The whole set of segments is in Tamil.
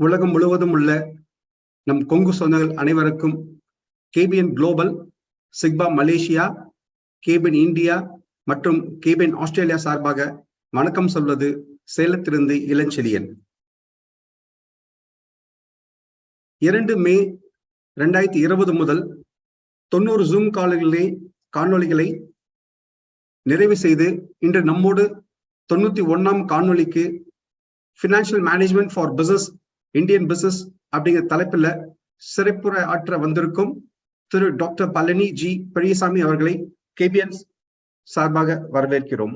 உலகம் முழுவதும் உள்ள நம் கொங்கு சொந்தங்கள் அனைவருக்கும் Kbn Global, சிக்பா மலேசியா, Kbn இந்தியா மற்றும் Kbn ஆஸ்திரேலியா சார்பாக வணக்கம் சொல்வது சேலத்திலிருந்து இளஞ்செழியன். 2 மே 2020 முதல் 90 ஜூம் காணொளிகளை நிறைவு செய்து இன்று நம்மோடு 91ஆம் காணொளிக்கு financial management for business Indian business அப்படிங்கிற தலைப்பில் சிறப்புரை ஆற்ற வந்திருக்கும் திரு டாக்டர் பழனி ஜி பெரியசாமி அவர்களை Kbn சார்பாக வரவேற்கிறோம்.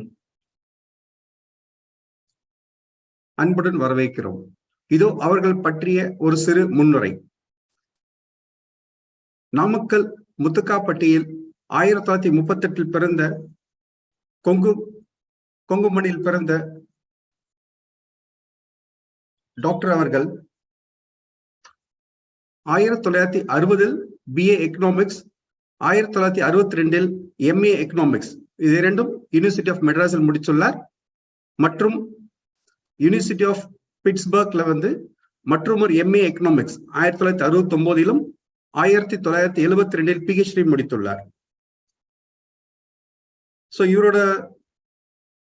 அன்புடன் வரவேற்கிறோம். இதோ அவர்கள் பற்றிய ஒரு சிறு முன்னுரை. நாமக்கல் முத்துக்காப்பட்டியில் 1938 பிறந்த கொங்கு மண்ணில் பிறந்த டாக்டர் அவர்கள் 1960 BA எக்கனாமிக்ஸ், 1962 MA எக்கனாமிக்ஸ், இது இரண்டும் யூனிவர்சிட்டி ஆஃப் மெட்ராஸில் முடித்துள்ளார். மற்றும் யூனிவர்சிட்டி ஆஃப் பிட்ஸ்பர்க்ல மற்றும் ஒரு MA எக்கனாமிக்ஸ் 1969 1972 PhD முடித்துள்ளார். ஸோ இவரோட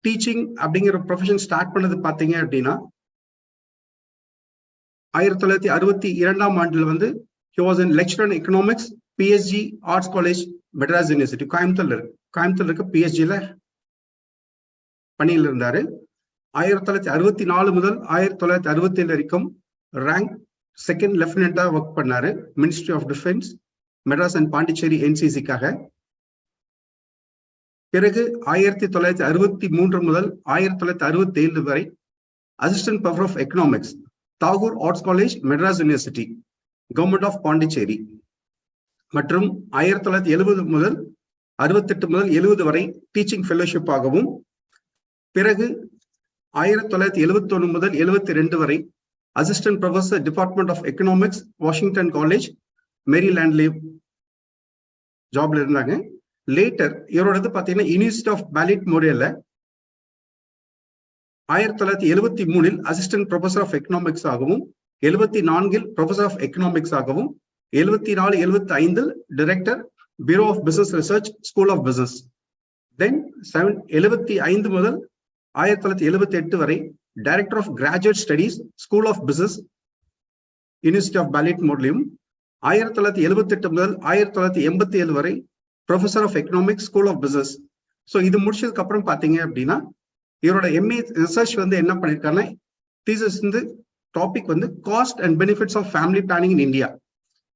டீச்சிங் அப்படிங்கிற ப்ரொஃபஷன் ஸ்டார்ட் பண்ணது பார்த்தீங்க அப்படின்னா 1962ஆம் ஆண்டில் he was in lecturer in economics, PSG Arts College, Madras University, கோயம்புத்தூர்ல இருக்க PSG-ல பணியில் இருந்தாரு. 1964 முதல் 1967 வரைக்கும் ரேங்க் செகண்ட் லெப்டினண்டா ஒர்க் பண்ணாரு ministry of defence, Madras and Pondicherry NCC-க்காக. பிறகு 1963 முதல் 1967 வரை assistant professor of economics, Tagore arts college, Madras university, government of Pondicherry. மற்றும் 1970 முதல் 68 முதல் 70 வரை டீச்சிங் ஃபெலோஷிப் ஆகவும், பிறகு 1971 முதல் 72 வரை assistant professor department of economics, Washington college, மேரிலாண்ட்ல ஜாப்ல இருந்தாங்க. லேட்டர் இவரோடது பார்த்தீங்கன்னா யூனிவர்சிட்டி ஆஃப் பாலிட்மோரியல்ல 1973 அசிஸ்டன்ட் ப்ரொஃபசர் ஆஃப் எக்கனாமிக்ஸ் ஆகவும், 74 ப்ரொஃபசர் ஆஃப் எக்கனாமிக்ஸ் ஆகவும், 74-75 director bureau of business research, school of business. Then 75 முதல் 1978 வரை director of graduate studies, school of business, university of பாலிட்மோர்லையும். 1978 முதல் 1987 வரை professor of economics, school of business. So இது முடிச்சதுக்கு அப்புறம் பார்த்தீங்க அப்படின்னா இவரோட MA ரிசர்ச் என்ன பண்ணிருக்காருன்னா, thesis topic cost and benefits of family planning in India.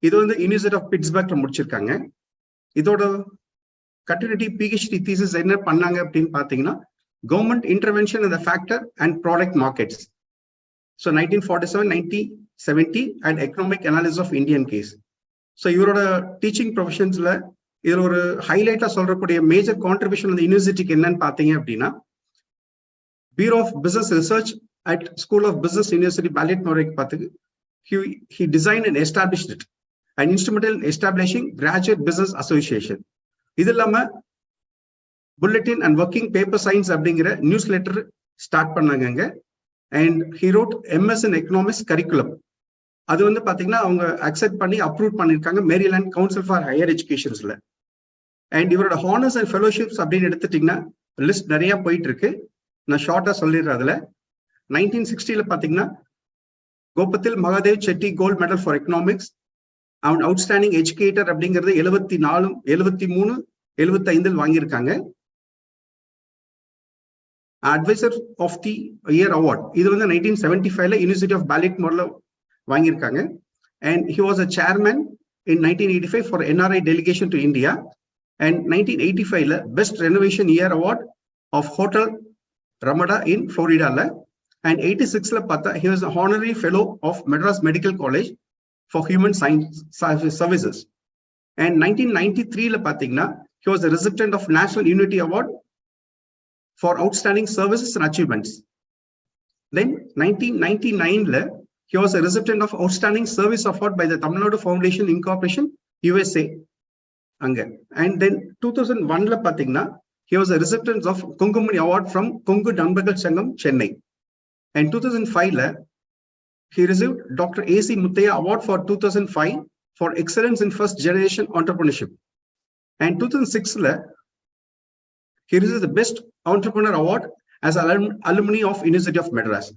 இது யூனிவர்சிட்டி ஆஃப் பிட்ஸ்பர்க்ல முடிச்சிருக்காங்க. இதோட கண்டினியூட்டி PhD தீசிஸ் என்ன பண்ணாங்க அப்படின்னு பாத்தீங்கன்னா, government intervention in the factor and product markets. So 1947-1970 and economic analysis of Indian case. So இவரோட டீச்சிங் ப்ரொஃபஷன்ஸ்ல இதுல ஒரு ஹைலைட்டா சொல்றக்கூடிய மேஜர் கான்ட்ரிபியூஷன் அந்த யூனிவர்சிட்டிக்கு என்னன்னு பாத்தீங்க அப்படின்னா, Bureau of Business Research at School of Business University Baltimore. He designed and established it, and instrumental in establishing Graduate Business Association. Idillama Bulletin and Working Paper Science அப்படிங்கிற newsletter ஸ்டார்ட் பண்ணாங்க. And he wrote MS in Economics curriculum. அது பாத்தீங்கன்னா அவங்க அக்செப்ட் பண்ணி அப்ரூவ் பண்ணிருக்காங்க மேரிலாண்ட் கவுன்சில் ஃபார் ஹையர் எஜுகேஷன்ஸ்ல. அண்ட் இவரோட ஹானர்ஸ் அண்ட் ஃபெலோஷிப்ஸ் அப்படின்னு எடுத்துட்டீங்கன்னா லிஸ்ட் நிறைய போயிட்டு இருக்கு. நான் ஷார்ட்டா சொல்லிடுறேன். அதுல 1960 பாத்தீங்கன்னா கோபத்தில் Mahadev Chetty gold medal for economics, அவன் அவுட்ஸ்டாண்டிங் எஜுகேட்டர் அப்படிங்கிறது 74, 73, 75 வாங்கியிருக்காங்க. Advisor of the year award இது 1975 யூனிவர்சிட்டி ஆஃப் பாலிட்மோர்ல வாங்கியிருக்காங்க. And he was a chairman in 1985 for NRI delegation to India. And 1985 best renovation year award of hotel Ramada in Florida. And 86 பார்த்தா he was an honorary fellow of Madras Medical College for Human Science Services. And 1993 பார்த்தீங்கன்னா he was a recipient of National Unity Award for Outstanding Services and Achievements. Then 1999 he was a recipient of Outstanding Service Award by the Tamil Nadu Foundation Incorporation, USA. And then 2001 பார்த்தீங்கன்னா he was a recipient of Kongumani Award from Kongu Nambakal Sangam, Chennai. And 2005 he received Dr. A.C. Muthaiya Award for 2005 for excellence in first generation entrepreneurship. And 2006, he received the Best Entrepreneur Award as alumni of University of Madras.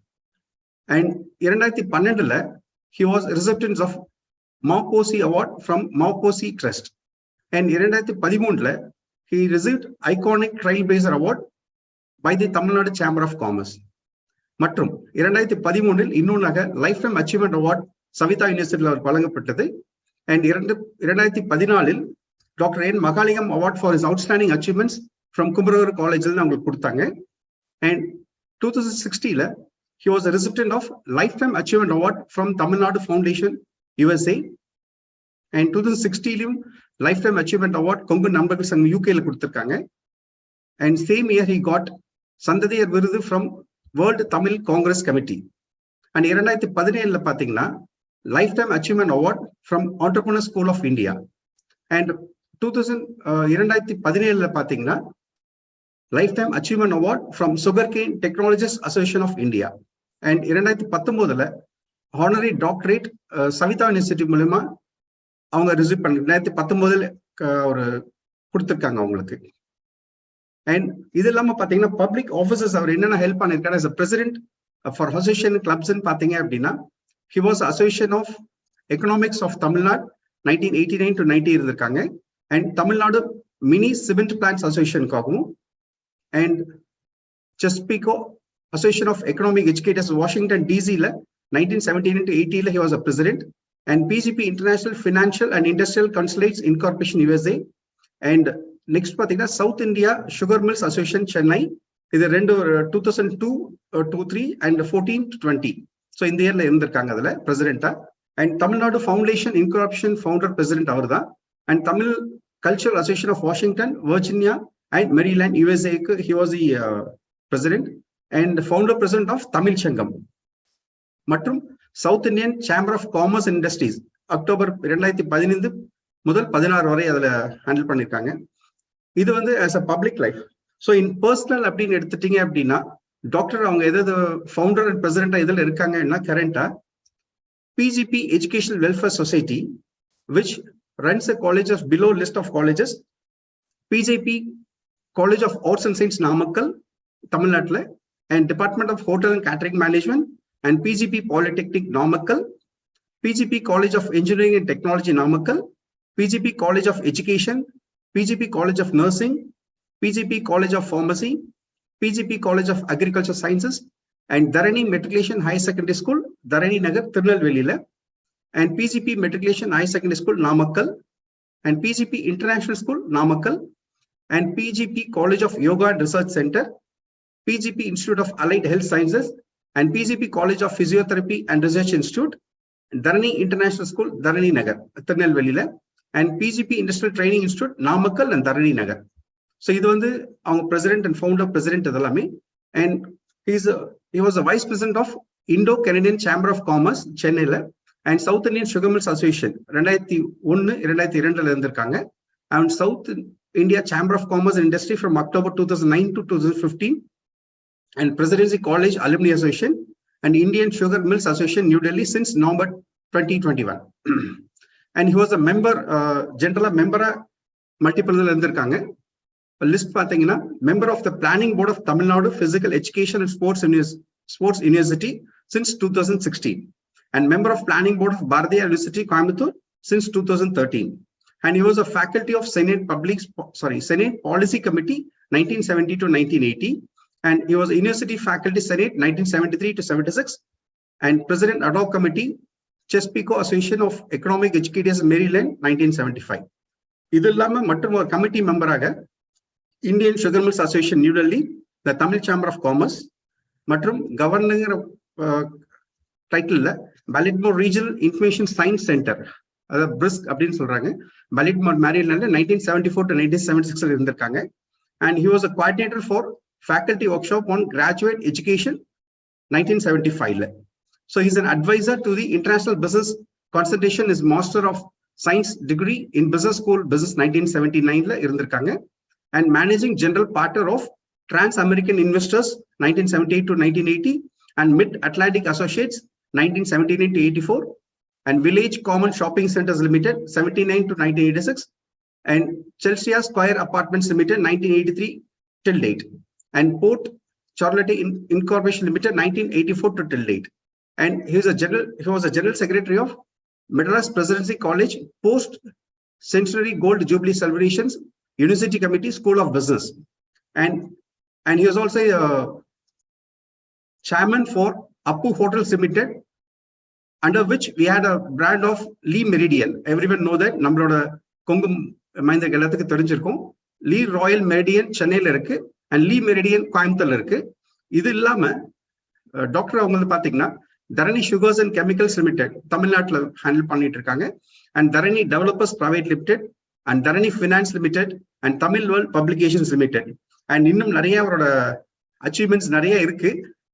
And 2012, he was a recipient of Mauposi Award from Mauposi Trust. And 2013, he received Iconic Trailblazer Award by the Tamil Nadu Chamber of Commerce. மற்றும் 2013 இன்னொன்னாக life time achievement award Savitha யூனிவர்சிட்டியில் அவர் வழங்கப்பட்டது. And 2014 doctor N Mahalingam award for his outstanding achievements from கும்பரகர் காலேஜில் அவங்களுக்கு கொடுத்தாங்க. And 2016 he was a recipient of lifetime achievement award from Tamil Nadu Foundation USA. And 2016 lifetime achievement award Kongu நண்பர்கள் சங்கம் யூகேல கொடுத்திருக்காங்க. And same year he got சந்ததியர் விருது from World Tamil Congress Committee. And 2017 பாத்தீங்கன்னா lifetime achievement award from Entrepreneur School of India. And 2017 பாத்தீங்கன்னா lifetime achievement award from Sugarcane Technologists Association of India. And 2019 honorary doctorate Savitha university மூலமா அவங்க ரிசீவ் பண்ணி 2019 ஒரு கொடுத்திருக்காங்க அவங்களுக்கு. அண்ட் இது இல்லாம பாத்தீங்கன்னா பப்ளிக் ஆஃபீஸர்ஸ் அவர் என்னென்ன ஹெல்ப் பண்ணிருக்காரு as a president for association clubs பாத்தீங்க அப்படின்னா he was association of economics of Tamil Nadu 1989 to 90 இருந்திருக்காங்க. And Tamil Nadu mini cement plants அசோசியேஷனுக்காகவும் அண்ட் செஸ்பிகோ Association of Economic Educators Washington DC 1979 to 80 he was a president. And PGP International Financial and Industrial Consulates Incorporation USA. And next pathina South India Sugar Mills Association Chennai இது 2002 to 3 and 14 to 20. So இந்த இயர்ல இருந்திருக்காங்க அதுல பிரசிடென்ட்டா. And Tamil Nadu foundation incorporation founder president அவர் தான். And Tamil cultural association of Washington Virginia and Maryland யூஎஸ்ஏக்கு he was the president and founder president of Tamil Changam. மற்றும் South Indian Chamber of Commerce and Industries October 2015 முதல் 16 வரை அதுல ஹேண்டில் பண்ணிருக்காங்க. இது வந்து as a public life. So in personal அப்படின்னு எடுத்துட்டீங்க அப்படின்னா டாக்டர் அவங்க எதாவது ஃபவுண்டர் அண்ட் பிரசிடென்டா எதில் இருக்காங்கன்னா கரண்டா PGP Educational Welfare Society which runs a college of below list of colleges, PJP College of Arts and Science Namakkal தமிழ்நாட்டுல, and Department of Hotel and Catering Management, and PGP Polytechnic Namakkal, PGP College of Engineering and Technology Namakkal, PGP College of Education, PGP College of Nursing, PGP College of Pharmacy, PGP College of Agriculture Sciences, and Dharani Matriculation High Secondary School, Dharani Nagar, Tirunelvelila, and PGP Matriculation High Secondary School, Namakkal, and PGP International School, Namakkal, and PGP College of Yoga and Research Center, PGP Institute of Allied Health Sciences, and PGP College of Physiotherapy and Research Institute, Dharani International School, Dharani Nagar, Tirunelvelila, and PGP Industrial Training Institute, Namakkal and Dharani Nagar. So இது வந்து அவங்க president and founder president இதெல்லாமே. And he was a vice president of Indo-Canadian Chamber of Commerce சென்னையில and South Indian Sugar Mills Association 2001-2002 இருந்திருக்காங்க. And South India Chamber of Commerce and Industry from October 2009 to 2015. And Presidency College Alumni Association and Indian Sugar Mills Association New Delhi since November 2021. And he was a member, general member multiple இருந்திருக்காங்க. List பாத்தீங்கன்னா member of the Planning Board of Tamil Nadu Physical Education and Sports University since 2016, and member of Planning Board of Bharatiya University Coimbatore since 2013. And he was a faculty of Senate Policy Committee 1970 to 1980. And he was University Faculty Senate 1973 to 76, and President Ad hoc Committee Chesapeake Association of Economic Educators Maryland 1975. இது இல்லாம மற்றும் ஒரு கமிட்டி மெம்பராக Indian sugar mills association new Delhi, the Tamil chamber of commerce மற்றும் governor title Baltimore regional information science centre, அதாவது பிரிஸ்க் அப்படின்னு சொல்றாங்க, பலிட்மோர் மேரிலாண்ட்ல 1974 to 1976 இருந்திருக்காங்க. And he was a coordinator for faculty workshop on graduate education 1975. So he's an advisor to the International Business Concentration, is Master of Science degree in Business School Business 1979 இருந்திருக்காங்க. And managing general partner of Trans American Investors 1978 to 1980 and Mid Atlantic Associates 1979 to 84, and Village Common Shopping Centers Limited 79 to 1986, and Chelsea Square Apartments Limited 1983 till date, and Port Charlotte Incorporation Limited 1984 to till date. And he was a general secretary of Madras Presidency College Post Centenary Gold Jubilee Celebrations University Committee School of Business, and he was also a chairman for Appu Hotels Limited, under which we had a brand of Lee Meridien. Everyone know that. நம்மளோட கொங்கும் மைந்த எல்லாத்துக்கு தெரிஞ்சிருக்கும். Lee Royal Meridien சென்னையில இருக்கு, and Lee Meridien கோயம்புத்தூர்ல இருக்கு. இது இல்லாம டாக்டர் அவங்க பாத்தீங்கன்னா தரணி சுகர்ஸ் அண்ட் கெமிக்கல்ஸ் லிமிடெட் தமிழ்நாட்டில் ஹேண்டில் பண்ணிட்டு இருக்காங்க, and Dharani developers private limited, and Dharani finance limited, and Tamil world publications limited, and இன்னும் நிறைய அவரோட அச்சீவ்மெண்ட்ஸ் நிறைய இருக்கு.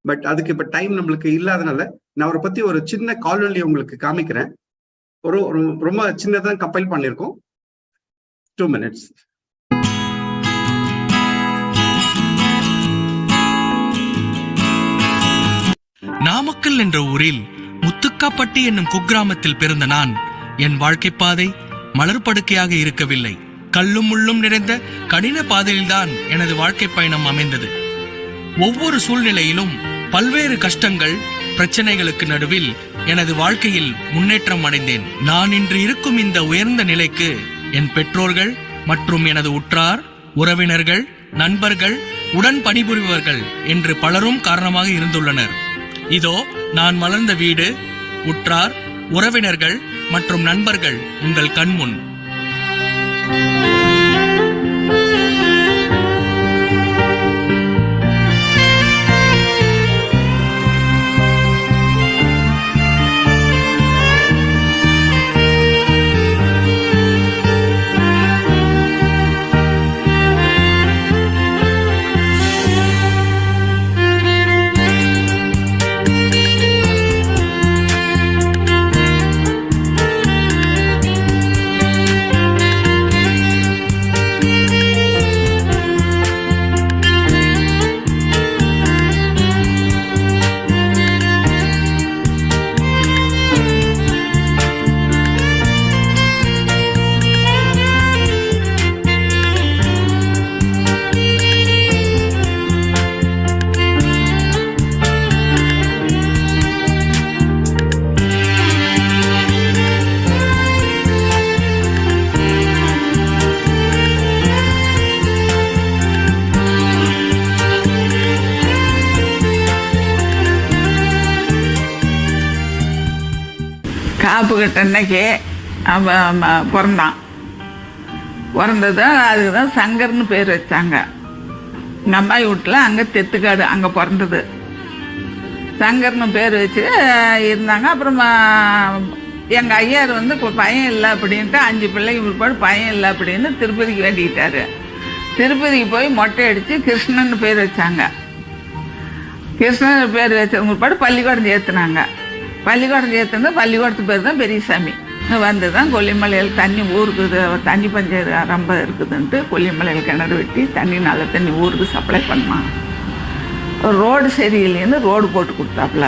பட் அதுக்கு இப்ப டைம் நம்மளுக்கு இல்லாதனால நான் அவரை பத்தி ஒரு சின்ன கால்வெளி உங்களுக்கு காமிக்கிறேன். ஒரு ரொம்ப சின்னதான் கம்பைல் பண்ணியிருக்கோம். 2 minutes. நாமக்கல் என்ற ஊரில் முத்துக்காப்பட்டி என்னும் குக்கிராமத்தில் பிறந்த நான், என் வாழ்க்கை பாதை மலர்படுக்கையாக இருக்கவில்லை. கல்லும் முள்ளும் நிறைந்த கடின பாதையில்தான் எனது வாழ்க்கை பயணம் அமைந்தது. ஒவ்வொரு சூழ்நிலையிலும் பல்வேறு கஷ்டங்கள், பிரச்சனைகளுக்கு நடுவில் எனது வாழ்க்கையில் முன்னேற்றம் அடைந்தேன். நான் இன்று இருக்கும் இந்த உயர்ந்த நிலைக்கு என் பெற்றோர்கள் மற்றும் எனது உற்றார், உறவினர்கள், நண்பர்கள், உடன் பணிபுரிபவர்கள் என்று பலரும் காரணமாக இருந்துள்ளனர். இதோ நான் மலர்ந்த வீடு, உற்றார், உறவினர்கள் மற்றும் நண்பர்கள் உங்கள் கண்முன். காப்பு கட்ட அன்னைக்கு பிறந்தான். பிறந்ததும் அதுக்கு தான் சங்கர்னு பேர் வச்சாங்க. எங்கள் அம்மாயி வீட்டில் அங்கே தெத்துக்காடு, அங்கே பிறந்தது. சங்கர்னு பேர் வச்சு இருந்தாங்க. அப்புறமா எங்கள் ஐயார் வந்து பையன் இல்லை அப்படின்ட்டு 5 பிள்ளைக்கு பிற்பாடு பையன் இல்லை அப்படின்னு திருப்பதிக்கு வேண்டிக்கிட்டாரு. திருப்பதிக்கு போய் மொட்டை அடித்து கிருஷ்ணன் பேர் வச்சாங்க. கிருஷ்ணன் பேர் வச்சவங்க பிற்பாடு பள்ளிக்கூடம் சேர்த்துனாங்க. பள்ளிக்கூடம் சேர்த்துருந்து பள்ளிக்கூடத்து பேர் தான் பெரியசாமி. வந்து தான் கொல்லிமலையில் தண்ணி ஊருக்கு தண்ணி பஞ்சம் ரொம்ப இருக்குதுன்ட்டு கொல்லிமலையில் கிணறு வெட்டி தண்ணி நல்ல தண்ணி ஊருக்கு சப்ளை பண்ணான். ரோடு சரியில்லைன்னு ரோடு போட்டு கொடுத்தாப்புல.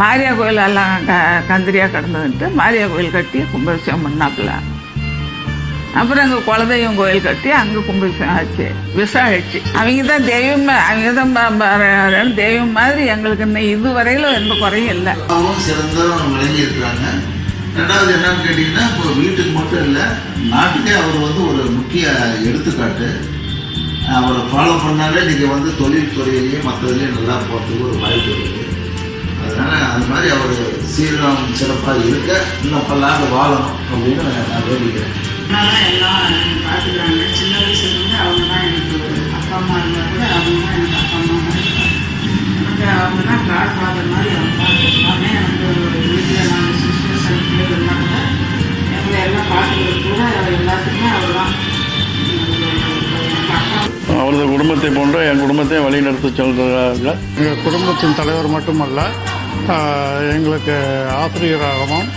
மாரியா கோயில் எல்லாம் கந்திரியாக கிடந்ததுன்ட்டு மாரியா கோயில் கட்டி கும்பாபிஷேகம் பண்ணாப்புல. அப்புறம் அங்கே குலதெய்வம் கோயில் கட்டி அங்கே கும்பாபிஷேகம் ஆச்சு, விசாரிச்சு. அவங்க தான் தெய்வம், அவங்க தான் தெய்வம் மாதிரி. எங்களுக்கு இன்னும் இதுவரையிலும் எந்த குறையும் இல்லை. சிறந்தவங்க விளங்கி இருக்கிறாங்க. ரெண்டாவது என்னன்னு கேட்டீங்கன்னா, இப்போ வீட்டுக்கு மட்டும் இல்லை, நாட்டுக்கே அவர் வந்து ஒரு முக்கிய எடுத்துக்காட்டு. அவரை ஃபாலோ பண்ணாலே நீங்கள் வந்து தொழில் துறையிலையும் மற்றதுலேயும் நல்லா போகிறதுக்கு ஒரு வாய்ப்பு இருக்குது. அதனால் அது மாதிரி அவர் சீரம் சிறப்பாக இருக்க இன்னும் பல்லாண்டு வாழணும் அப்படின்னு நான் வேண்டிக்கிறேன். எல்லாம் பார்த்துக்கிறாங்க. சின்ன வயசுலேருந்து அவங்க தான் எனக்கு அப்பா அம்மா இருந்தால் கூட அவங்க தான் எனக்கு அப்பா அம்மா மாதிரி. அவங்க தான் காட் ஃபாதர் மாதிரி. அவங்க தான் எல்லாமே வந்து வீட்டில் நாங்கள் சிஸ்டர் சைக்கிள் இருந்தால் கூட எங்களை எல்லாம் பார்த்துக்கிறது கூட எல்லாத்துக்குமே அவர் தான். அவரது குடும்பத்தை போன்ற என் குடும்பத்தை வழிநடத்தி செல்கிறாங்க. எங்கள் குடும்பத்தின் தலைவர் மட்டுமல்ல, எங்களுக்கு ஆசிரியராகவும்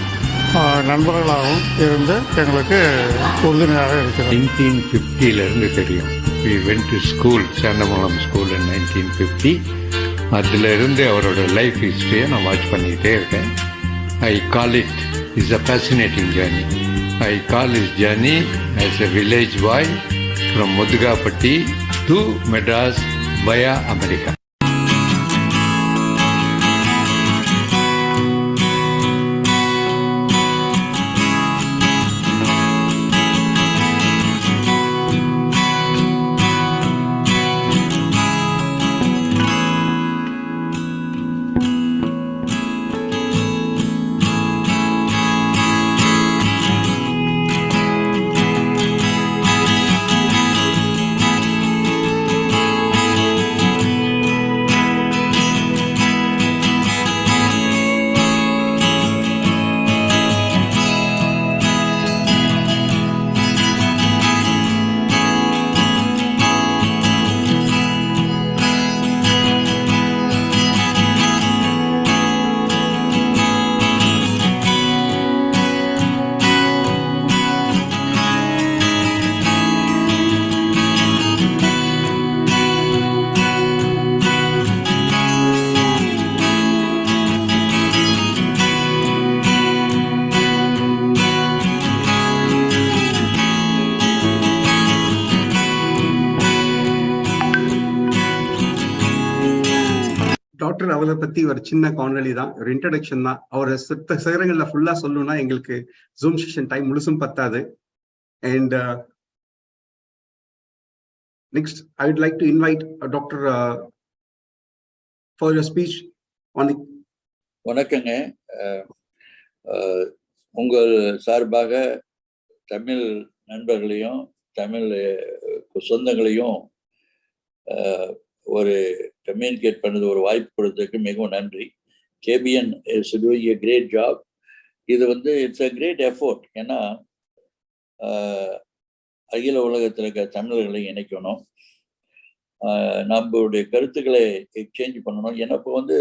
நண்பர்களாகவும் இருந்து எங்களுக்கு உறுதுணையாக இருக்கிறது. 1950 தெரியும். We went to school, Sandamalam School in 1950. அதிலிருந்து அவரோட லைஃப் ஹிஸ்ட்ரியை நான் வாட்ச் பண்ணிக்கிட்டே இருக்கேன். I call it is a fascinating journey. I call his journey as a village boy from Mudugapatti to Madras via America. Doctor அவரை பத்தி ஒரு சின்ன காணொலி தான், ஒரு இன்ட்ரடக்ஷன் தான். அவரை சிகரங்கள்ல ஃபுல்லா சொல்லணும்னா எங்களுக்கு ஜூம் செஷன் டைம் முழுசும் பத்தாது. And next I would like to invite doctor for your speech on the. வணக்கங்க. உங்கள் சார்பாக தமிழ் நண்பர்களையும் தமிழ் சொந்தங்களையும் ஒரு கம்யூனிகேட் பண்ணது ஒரு வாய்ப்பு கொடுத்ததுக்கு மிகவும் நன்றி. KPN is doing a great job. இது வந்து இட்ஸ் அ கிரேட் எஃபோர்ட். ஏன்னா அகில உலகத்தில் இருக்க தமிழர்களை இணைக்கணும், நம்மளுடைய கருத்துக்களை எக்ஸ்சேஞ்ச் பண்ணணும். ஏன்னா இப்போ வந்து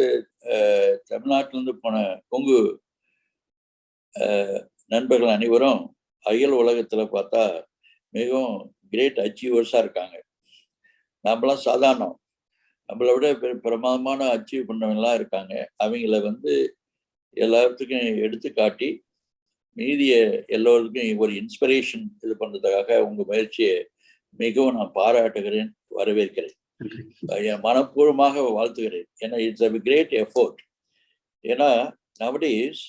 தமிழ்நாட்டிலேருந்து போன கொங்கு நண்பர்கள் அனைவரும் அகில உலகத்தில் பார்த்தா மிகவும் கிரேட் அச்சீவர்ஸாக இருக்காங்க. நம்மளாம் சாதாரணம், நம்மளை விட பிரமாதமான அச்சீவ் பண்ணவங்களாம் இருக்காங்க. அவங்கள வந்து எல்லாத்துக்கும் எடுத்துக்காட்டி மீதிய எல்லோருக்கும் ஒரு இன்ஸ்பிரேஷன் இது பண்ணுறதுக்காக உங்கள் முயற்சியை மிகவும் நான் பாராட்டுகிறேன், வரவேற்கிறேன், என் மனப்பூர்வமாக வாழ்த்துகிறேன். ஏன்னா இட்ஸ் அ கிரேட் எஃபோர்ட். ஏன்னா நவடேஸ்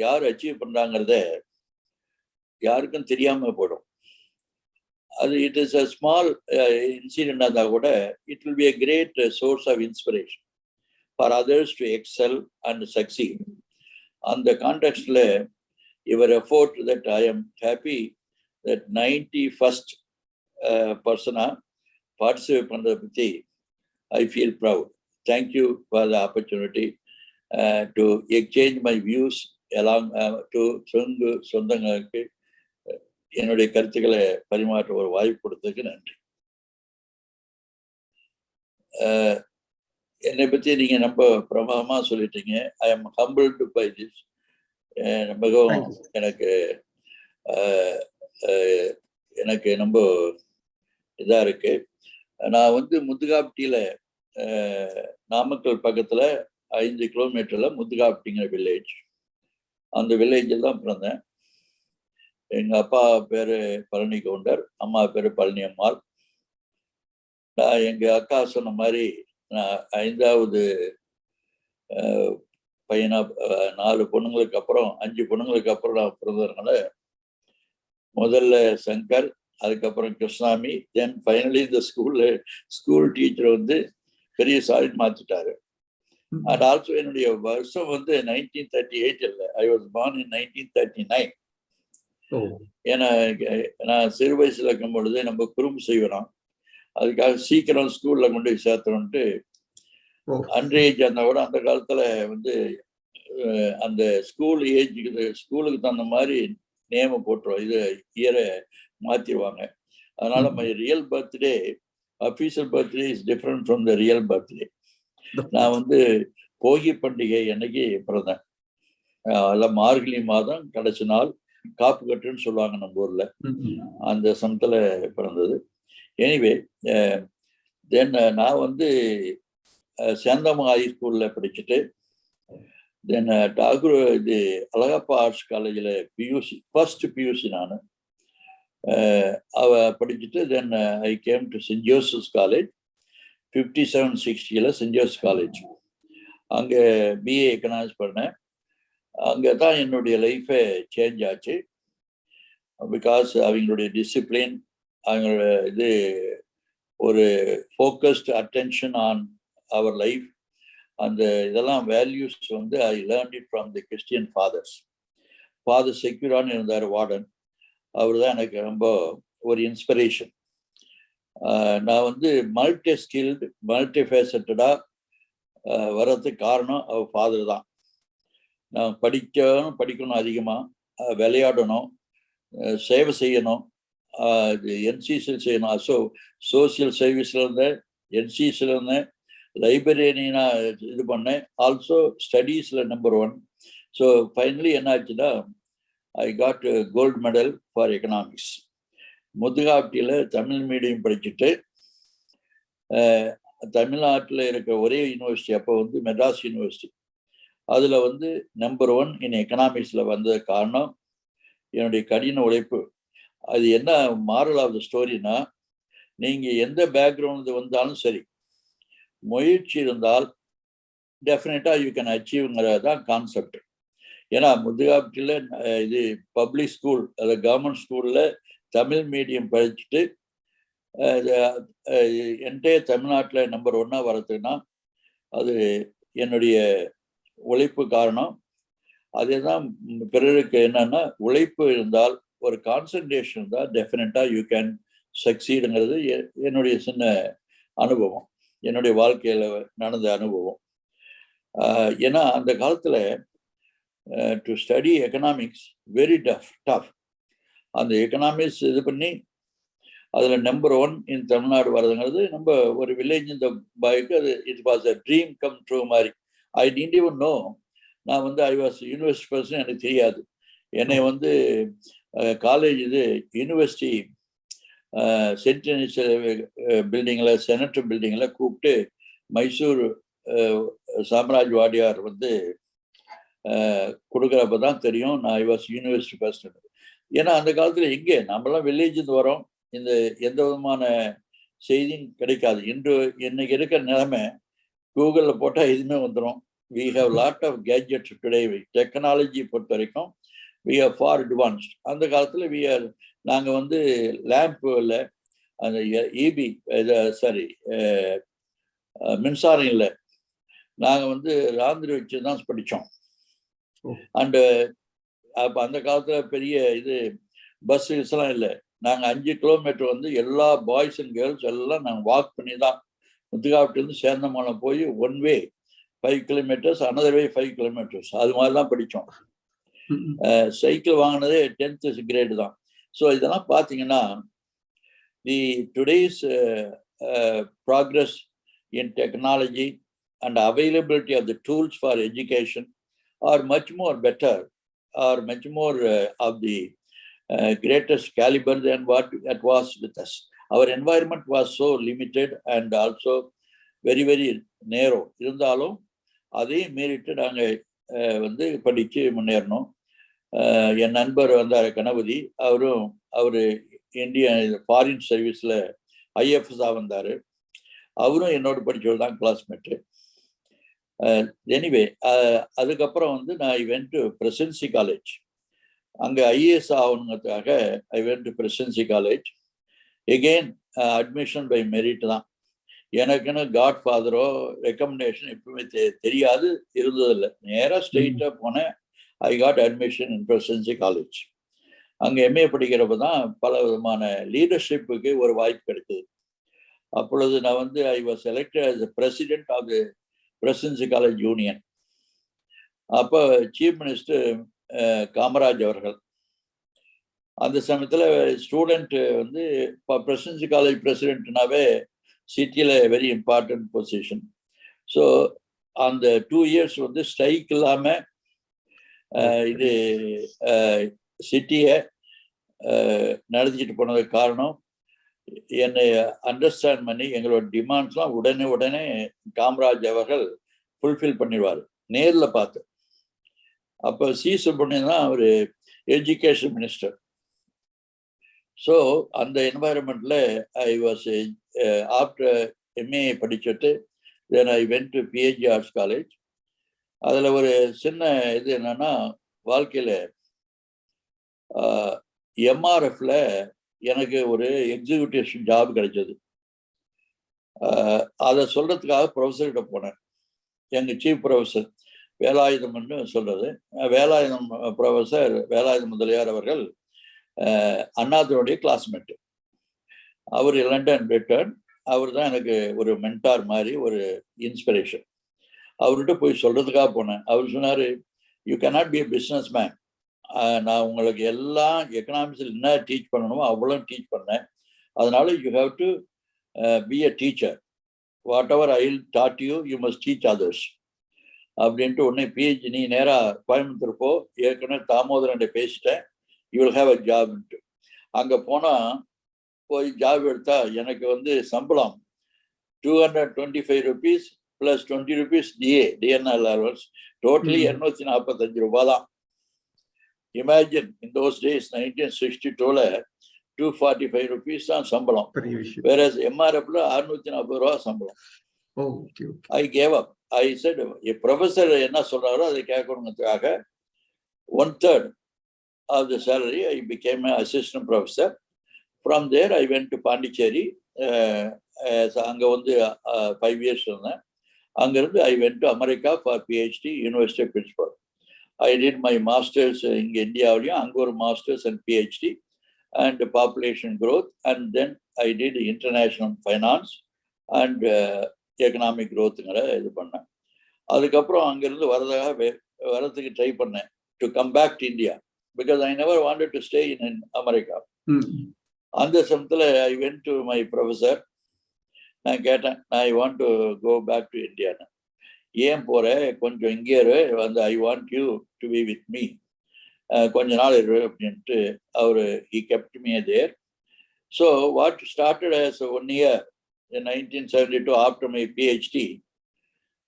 யார் அச்சீவ் பண்ணுறாங்கிறத யாருக்கும் தெரியாமல் போயிடும். அது it is a small incident இருந்தால் கூட it will be a great source of inspiration for others to excel and succeed. அந்த கான்டெக்ஸ்டில் your effort that I am happy that 91st பர்சனாக பார்ட்டிசிபேட் பண்ணுறதை பற்றி I feel proud. Thank you for the opportunity to exchange my views along to சொந்தங்களுக்கு என்னுடைய கருத்துக்களை பரிமாற்ற ஒரு வாய்ப்பு கொடுத்ததுக்கு நன்றி. என்னை பற்றி நீங்கள் ரொம்ப பிரமாதமாக சொல்லிட்டீங்க. I am humbled by this. மிகவும் எனக்கு ரொம்ப இதாக இருக்கு. நான் வந்து முத்துகாப்டியில் நாமக்கல் பக்கத்தில் 5 கிலோமீட்டரில் முத்துகாப்டிங்கிற வில்லேஜ், அந்த வில்லேஜில் தான் பிறந்தேன். எங்கள் அப்பா பேர் பழனி கவுண்டர், அம்மா பேர் பழனி அம்மாள். நான் எங்கள் அக்கா சொன்ன மாதிரி நான் 5வது பையனா, 4 பொண்ணுங்களுக்கு அப்புறம் 5 பொண்ணுங்களுக்கு அப்புறம் நான் பிறந்ததுனால முதல்ல சங்கர், அதுக்கப்புறம் கிருஷ்ணாமி, தென் ஃபைனலி இந்த ஸ்கூல் டீச்சர் வந்து பெரிய சாரி மாற்றிட்டாரு. அண்ட் ஆல்சோ என்னுடைய வருஷம் வந்து 1938 இல்லை, ஐ வாஸ் பார்ன் இன் 1939. ஏன்னா நான் சிறு வயசுல இருக்கும் பொழுது நம்ம குறும்பு செய்வோம், அதுக்காக சீக்கிரம் ஸ்கூல்ல கொண்டு போய் சேர்த்தணும்ட்டு அன்ரேஜ் அந்த கூட அந்த காலத்துல வந்து அந்த ஸ்கூல் ஏஜுக்கு ஸ்கூலுக்கு தகுந்த மாதிரி நேம போட்டுருவோம், இது இயரை மாத்திடுவாங்க. அதனால my real birthday, official birthday is different from the real birthday. நான் வந்து போகி பண்டிகை அன்னைக்கு பிறந்தேன். அதெல்லாம் மார்கழி மாதம் கடைசி நாள், காப்பு கட்டுன்னு சொல்லுவாங்க நம்ம ஊர்ல, அந்த சமத்துல பிறந்தது. எனிவே தென் நான் வந்து சேந்தம ஹை ஸ்கூலில் படிச்சுட்டு தென் டாகூர் இது அழகப்பா ஆர்ட்ஸ் காலேஜில் பியூசி ஃபர்ஸ்ட் பியூசி நான் அவ படிச்சுட்டு then I came to Saint Joseph's college 5760 Saint Joseph college. அங்கே பிஏ எக்கனாமிக்ஸ் பண்ணேன். அங்கே தான் என்னுடைய லைஃபே சேஞ்ச் ஆச்சு. பிகாஸ் அவங்களுடைய டிசிப்ளின், அவங்களோட இது ஒரு focused attention on our life, அந்த இதெல்லாம் வேல்யூஸ் வந்து I learn it from the Christian fathers. Father செக்யூரான்னு இருந்தார் வார்டன், அவர் தான் எனக்கு ரொம்ப ஒரு இன்ஸ்பிரேஷன். நான் வந்து மல்டி ஸ்கில்டு மல்டி ஃபேசட்டடாக வர்றதுக்கு காரணம் அவர் ஃபாதர் தான். நான் படிக்கணும், அதிகமாக விளையாடணும், சேவை செய்யணும், என்சிசியில் செய்யணும். சோசியல் சர்வீஸில் இருந்தேன், என்சிசியில் இருந்தேன், லைப்ரரியனாக இது பண்ணேன், ஆல்சோ ஸ்டடீஸில் நம்பர் 1. ஸோ ஃபைனலி என்ன ஆச்சுன்னா I got gold medal for economics. முதுகாப்டியில் தமிழ் மீடியம் படிச்சுட்டு தமிழ்நாட்டில் இருக்க ஒரே யூனிவர்சிட்டி அப்போ வந்து மெட்ராஸ் யூனிவர்சிட்டி, அதில் வந்து நம்பர் 1 இன் எக்கனாமிக்ஸில் வந்தது காரணம் என்னுடைய கடின உழைப்பு. அது என்ன மாரல் ஆஃப் த ஸ்டோரினா, நீங்கள் எந்த பேக்ரவுண்டு வந்தாலும் சரி, முயற்சி இருந்தால் டெஃபினட்டாக யூ கேன் அச்சீவ்ங்கிறது தான் கான்செப்ட். ஏன்னா முதுகாப்டியில் இது பப்ளிக் ஸ்கூல், அது கவர்மெண்ட் ஸ்கூலில் தமிழ் மீடியம் படிச்சுட்டு என்டையர் தமிழ்நாட்டில் நம்பர் 1 வரதுன்னா அது என்னுடைய உழைப்பு காரணம். அதே தான் பிறருக்கு என்னன்னா, உழைப்பு இருந்தால், ஒரு கான்சன்ட்ரேஷன் இருந்தால் டெஃபினட்டாக யூ கேன் சக்சீடுங்கிறது என்னுடைய சின்ன அனுபவம், என்னுடைய வாழ்க்கையில் நடந்த அனுபவம். ஏன்னா அந்த காலத்தில் to study economics very tough. அந்த எக்கனாமிக்ஸ் இது பண்ணி அதில் நம்பர் 1 இன் தமிழ்நாடு வர்றதுங்கிறது நம்ம ஒரு வில்லேஜ் இந்த பாய்க்கு அது it was a dream come true மாதிரி. ஐ டிட் ஈவன் நோ நான் வந்து ஐ வாஸ் யூனிவர்சிட்டி பர்சன், எனக்கு தெரியாது. என்னை வந்து காலேஜ் இது யூனிவர்சிட்டி சென்டினரி பில்டிங்கில், செனட் பில்டிங்கில் கூப்பிட்டு மைசூர் சாம்ராஜ் வாடியார் வந்து கொடுக்குறப்ப தான் தெரியும் நான் ஐ வாஸ் யூனிவர்சிட்டி பர்சன். ஏன்னா அந்த காலத்தில் எங்கே நம்மளாம் வில்லேஜ் வரோம், இந்த எந்த விதமான செய்தியும் கிடைக்காது. இன்னைக்கு இருக்கிற நிலைமை கூகுளில் போட்டால் எதுவுமே வந்துடும். we have lot of gadgets today. Technology பொறுத்த வரைக்கும் we are far advanced. அந்த காலத்தில் நாங்கள் வந்து லேம்பில் அந்த இபி மின்சாரம் இல்லை, நாங்கள் வந்து ராந்திரி வச்சு தான் படித்தோம். அண்டு அப்போ அந்த காலத்தில் பெரிய இது பஸ்ஸுலாம் இல்லை. நாங்கள் 5 கிலோமீட்டர் வந்து எல்லா பாய்ஸ் அண்ட் கேர்ள்ஸ் எல்லாம் நாங்கள் வாக் பண்ணி தான் முத்துக்காவிட்டிலேருந்து சேந்தமங்கலம் போய் 1 way 5 kilometres, another way 5 kilometres, அது மாதிரி தான் படித்தோம். சைக்கிள் வாங்கினதே 10th கிரேடு தான். ஸோ இதெல்லாம் பார்த்தீங்கன்னா the today's progress in technology and availability of the tools for education are much more better, are much more of the greatest caliber than what that was with us. Our environment was so limited and also very very narrow. இருந்தாலும் அதையும் மீறிட்டு நாங்கள் வந்து படித்து முன்னேறணும். என் நண்பர் வந்தார் கணபதி, அவர் இந்தியன் ஃபாரின் சர்வீஸில் ஐஎஃப்எஸ்ஸாக வந்தார். அவரும் என்னோட படித்தவர் தான், கிளாஸ்மேட்டு. எனிவே அதுக்கப்புறம் வந்து நான் I went to presidency college. அங்கே ஐஏஎஸ் ஆகணுங்கிறதுக்காக I went to presidency college. Again admission by merit தான். எனக்குன்னு காட் ஃபாதரோ ரெக்கமெண்டேஷன் எப்பவுமே தெரியாது, இருந்ததில்லை. நேராக ஸ்ட்ரெயிட்டாக போனேன். I got admission in presidency college. அங்கே எம்ஏ படிக்கிறப்ப தான் பல விதமான லீடர்ஷிப்புக்கு ஒரு வாய்ப்பு கிடைத்தது. அப்பொழுது நான் வந்து I was selected as the president of the presidency college union. அப்போ சீஃப் மினிஸ்டர் காமராஜ் அவர்கள். அந்த சமயத்தில் ஸ்டூடெண்ட் வந்து இப்போ பிரசிடென்சி காலேஜ் பிரசிடென்ட்னாவே சிட்டியில் வெரி இம்பார்ட்டன்ட் பொசிஷன். ஸோ அந்த 2 years வந்து ஸ்ட்ரைக் இல்லாமல் இது சிட்டியை நடத்திக்கிட்டு போனதுக்கு காரணம் என்னை அண்டர்ஸ்டாண்ட் பண்ணி எங்களோட டிமாண்ட்ஸ்லாம் உடனே காமராஜ் அவர்கள் ஃபுல்ஃபில் பண்ணிடுவார் நேரில் பார்த்து. அப்போ சி சுப்பிரமணியன் தான் அவர் எஜுகேஷன் மினிஸ்டர். ஸோ அந்த என்வாயர்மெண்ட்டில் ஐ வாஸ் ஆஃப்டர் எம்ஏ படிச்சுட்டு then I went to PhD arts college. அதில் ஒரு சின்ன இது என்னன்னா, வாழ்க்கையில் எம்ஆர்எஃப்ல எனக்கு ஒரு எக்ஸிக்யூட்டிவ் ஜாப் கிடைச்சது. அதை சொல்றதுக்காக ப்ரொஃபஸர்கிட்ட போனேன். எங்கள் சீஃப் ப்ரொஃபஸர் வேலாயுதம்னு சொல்றது, வேலாயுதம் ப்ரொஃபஸர் வேலாயுதம் முதலியார் அவர்கள் அண்ணாதுடைய கிளாஸ்மேட்டு. அவர் லண்டன் ரிட்டர்ன். அவர் தான் எனக்கு ஒரு மென்டார் மாதிரி, ஒரு இன்ஸ்பிரேஷன். அவர்கிட்ட போய் சொல்றதுக்காக போனேன். அவர் சொன்னார், you cannot be a business man. நான் உங்களுக்கு எல்லாம் எக்கனாமிக்ஸில் என்ன டீச் பண்ணணுமோ அவ்வளோ டீச் பண்ணேன். அதனால you have to be a teacher. What ever I will dot U, you must teach others அப்படின்ட்டு உடனே பிஹெச்டி நீ நேராக கோயம்புத்தூர் போ, ஏற்கனவே தாமோதரன் பேசிட்டேன், யூ வில் ஹாவ் அ ஜாப்ன்ட்டு. அங்கே போனால் போய் ஜாப் எடுத்தா எனக்கு வந்து சம்பளம் 225 rupees plus 20 rupees TNL allowance, totally 245 ரூபா தான். இமேஜின், இன் தோஸ் டேஸ் 1962ல 245 rupees தான் சம்பளம். வேற எம்ஆர்எஃப்ல 640 ரூபா சம்பளம். I gave up. I said, professor என்ன சொல்றாரோ அதை கேட்கணுங்கிறதுக்காக 1/3 of the salary I became an assistant professor. From there I went to Pondicherry. அங்கே வந்து 5 years இருந்தேன். அங்கிருந்து I went to America for PhD, University of Pittsburgh. I did my masters இங்கே இந்தியாவிலையும், அங்கே ஒரு masters and PhD and population growth, and then I did international finance and economic growthங்கிற இது பண்ணேன். அதுக்கப்புறம் அங்கிருந்து வரதுக்கு ட்ரை பண்ணேன் to come back to India because I never wanted to stay in America. அந்த சமயத்தில் I went to my professor. நான் கேட்டேன், I want to go back to India. ஏன் போற, கொஞ்சம் இங்கே வந்து I want you to be with me, கொஞ்ச நாள் இரு அப்படின்ட்டு அவர் he kept me there. So what started as 1 year in 1972 after my PhD,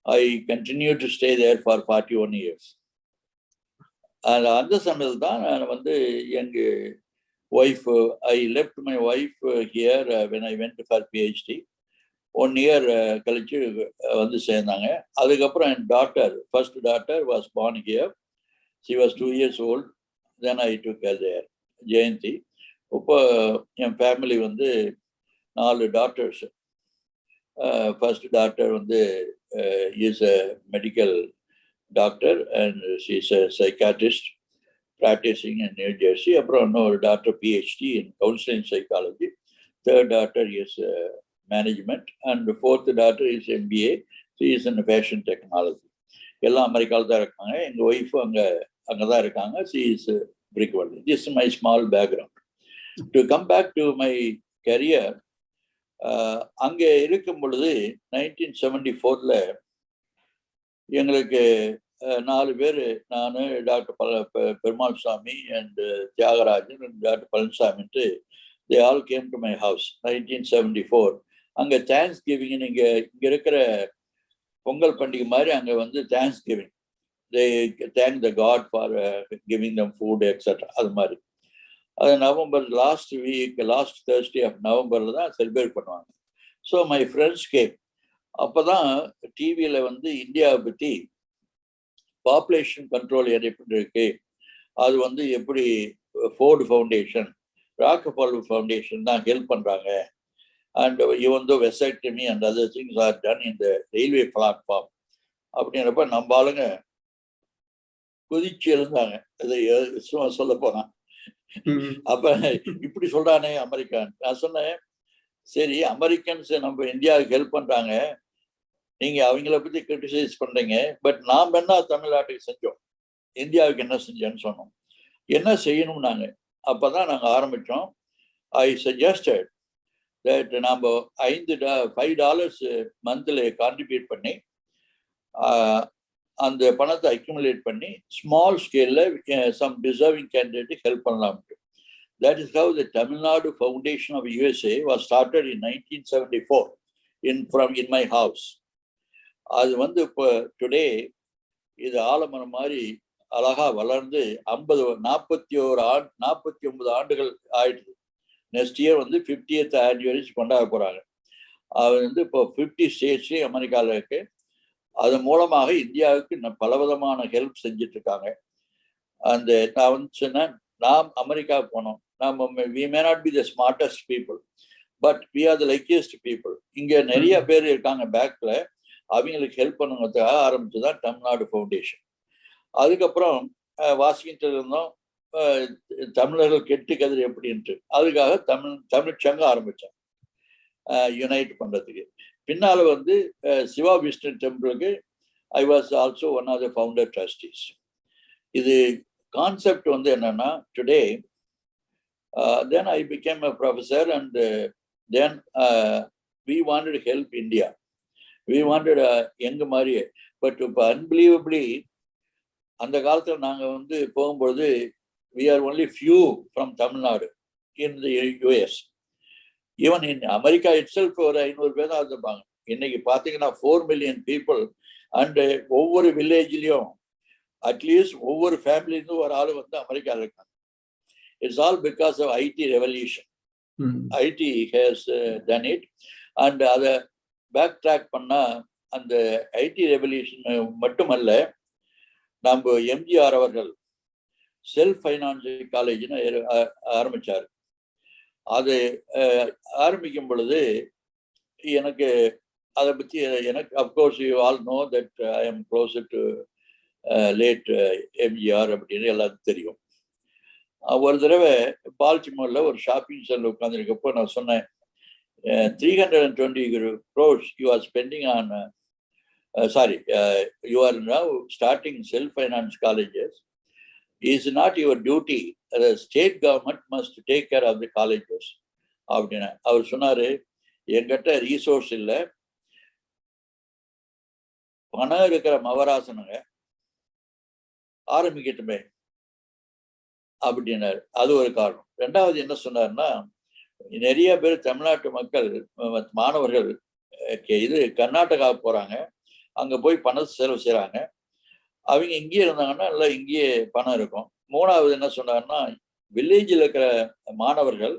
I continued to stay there for 41 years. அந்த சமயத்தில் தான் நான் வந்து எங்கள் wife, I left my wife here when I went for PhD. 1 year கழிச்சு வந்து சேர்ந்தாங்க. அதுக்கப்புறம் என் daughter, first daughter was born here. She was 2 years old. Then I took her there, Jayanthi. இப்போ என் ஃபேமிலி வந்து 4 டாட்டர்ஸ். ஃபர்ஸ்ட் டாட்டர் வந்து is a medical doctor and she is a psychiatrist practicing in New Jersey. அப்புறம் இன்னொரு doctor PhD in counseling psychology. Third daughter is management and fourth daughter is MBA. She is in fashion technology. எல்லாம் அமெரிக்காவில் தான் இருக்காங்க. எங்கள் ஒய்ஃபு அங்கே தான் இருக்காங்க. She is frequently. This is my small background. To come back to my career, அங்கே இருக்கும் பொழுது 1974ல எங்களுக்கு 4 பேர், நான், doctor Perumal Samy and Thiyagarajan and doctor பழனிசாமின்ட்டு they all came to my house 1974. அங்கே தேங்க்ஸ் கிவிங், இங்கே இருக்கிற பொங்கல் பண்டிகை மாதிரி அங்கே வந்து thanks giving, they thank the God for giving them food etc. அது மாதிரி. அது நவம்பர் லாஸ்ட் Thursday of நவம்பரில் தான் செலிப்ரேட் பண்ணுவாங்க. So my friends game. அப்போ தான் டிவியில் வந்து இந்தியாவை பற்றி பாப்புலேஷன் கண்ட்ரோல் எப்படி இருக்கு, அது வந்து எப்படி ஃபோர்டு ஃபவுண்டேஷன், ராக்கஃபெல்லர் ஃபவுண்டேஷன் தான் ஹெல்ப் பண்ணுறாங்க. And even though vasectomy and other things are done in the railway platform அப்படின்றப்ப நம்ம ஆளுங்க குதிச்சு எழுந்தாங்க. இதை சொல்ல போனா அப்ப இப்படி சொல்றானே அமெரிக்கன். நான் சொன்னேன், சரி அமெரிக்கன்ஸ் நம்ம இந்தியாவுக்கு ஹெல்ப் பண்றாங்க, நீங்க அவங்கள பத்தி கிரிட்டிசைஸ் பண்றீங்க, பட் நாம் என்ன தமிழ்நாட்டுக்கு செஞ்சோம், இந்தியாவுக்கு என்ன செஞ்சோன்னு சொன்னோம். என்ன செய்யணும் நாங்க அப்பதான் நாங்க ஆரம்பிச்சோம். ஐ சஜஸ்டட் தட் நம்ம $5 மந்த்லி கான்ட்ரிபியூட் பண்ணி அந்த பணத்தை அக்யூமுலேட் பண்ணி ஸ்மால் ஸ்கேல்ல சம் டிசர்விங் கேண்டிடேட்டுக்கு ஹெல்ப் பண்ணலாம்ட்டு. That is how the Tamil Nadu Foundation of USA was started in 1974 in my house. அது வந்து இப்போ டுடே இது ஆலமரம் மாதிரி அழகா வளர்ந்து 49 ஆண்டுகள் ஆயிடுது. நெக்ஸ்ட் இயர் வந்து 50th anniversary கொண்டாட போறாங்க. அது வந்து இப்போ 50 ஸ்டேட்ஸ்லேயும் அமெரிக்காவில் இருக்கு. அது மூலமாக இந்தியாவுக்கு பலவிதமான ஹெல்ப் செஞ்சுட்டு இருக்காங்க. அந்த நான் வந்து சொன்னேன், நாம் அமெரிக்கா போனோம், we may not be the smartest people, but we are the luckiest people. இங்க நிறைய பேர் இருக்காங்க பேக்ல, அவங்களுக்கு ஹெல்ப் பண்ணுங்கிறதுக்காக ஆரம்பிச்சுதான் தமிழ்நாடு ஃபவுண்டேஷன். அதுக்கப்புறம் வாஷிங்டன் இருந்தோம், தமிழர்கள் கெட்டு கதிர் எப்படின்ட்டு, அதுக்காக தமிழ் சங்கம் ஆரம்பித்தேன் யுனைட் பண்ணுறதுக்கு. பின்னால் வந்து சிவா விஷ்ணு டெம்பிளுக்கு I was also one of the founder trustees. இது கான்செப்ட் வந்து என்னன்னா, today then I became a professor and then we wanted to help India. We wanted எங்க மாதிரியே. பட் இப்போ அன்பிலீவபிளி அந்த காலத்தில் நாங்கள் வந்து போகும்பொழுது we are only few from Tamil Nadu in the US. Even in America itself ஒரு 500 பேர் தான் இருப்பாங்க. இன்னைக்கு பார்த்தீங்கன்னா 4 million people அண்டு ஒவ்வொரு வில்லேஜ்லேயும் அட்லீஸ்ட் ஒவ்வொரு ஃபேமிலிருந்து ஒரு ஆள் வந்து அமெரிக்காவில் இருக்காங்க. It's all because of IT revolution. IT has done it. And அதை பேக் ட்ராக் பண்ணால் அந்த ஐடி ரெவல்யூஷன் மட்டுமல்ல, நம்ம எம்ஜிஆர் அவர்கள் செல்ஃப் ஃபைனான்சியல் காலேஜ்னு ஆரம்பித்தார். அது ஆரம்பிக்கும் பொழுது எனக்கு அதை பற்றி of course you all know that I am closer to late MGR அப்படின்னு எல்லாத்துக்கும் தெரியும். ஒரு தடவை பால்டிமோரில் ஒரு ஷாப்பிங் சென்டர் உட்காந்துருக்கப்போ நான் சொன்னேன், 320 crores you are spending on you are now starting self-finance colleges. Is not your duty. The state government must take care of the colleges. அப்படின்னு அவர் சொன்னாரு, என்கிட்ட ரீசோர்ஸ் இல்லை, பணம் இருக்கிற மவராசனுங்க ஆரம்பிக்கட்டுமே அப்படின்னாரு. அது ஒரு காரணம். ரெண்டாவது என்ன சொன்னார்னா, நிறைய பேர் தமிழ்நாட்டு மக்கள் மாணவர்கள் இது கர்நாடகா போறாங்க, அங்க போய் பணம் செலவு செய்யறாங்க. அவங்க இங்கேயே இருந்தாங்கன்னா இல்லை இங்கேயே பணம் இருக்கும். மூணாவது என்ன சொன்னாங்கன்னா, வில்லேஜில் இருக்கிற மாணவர்கள்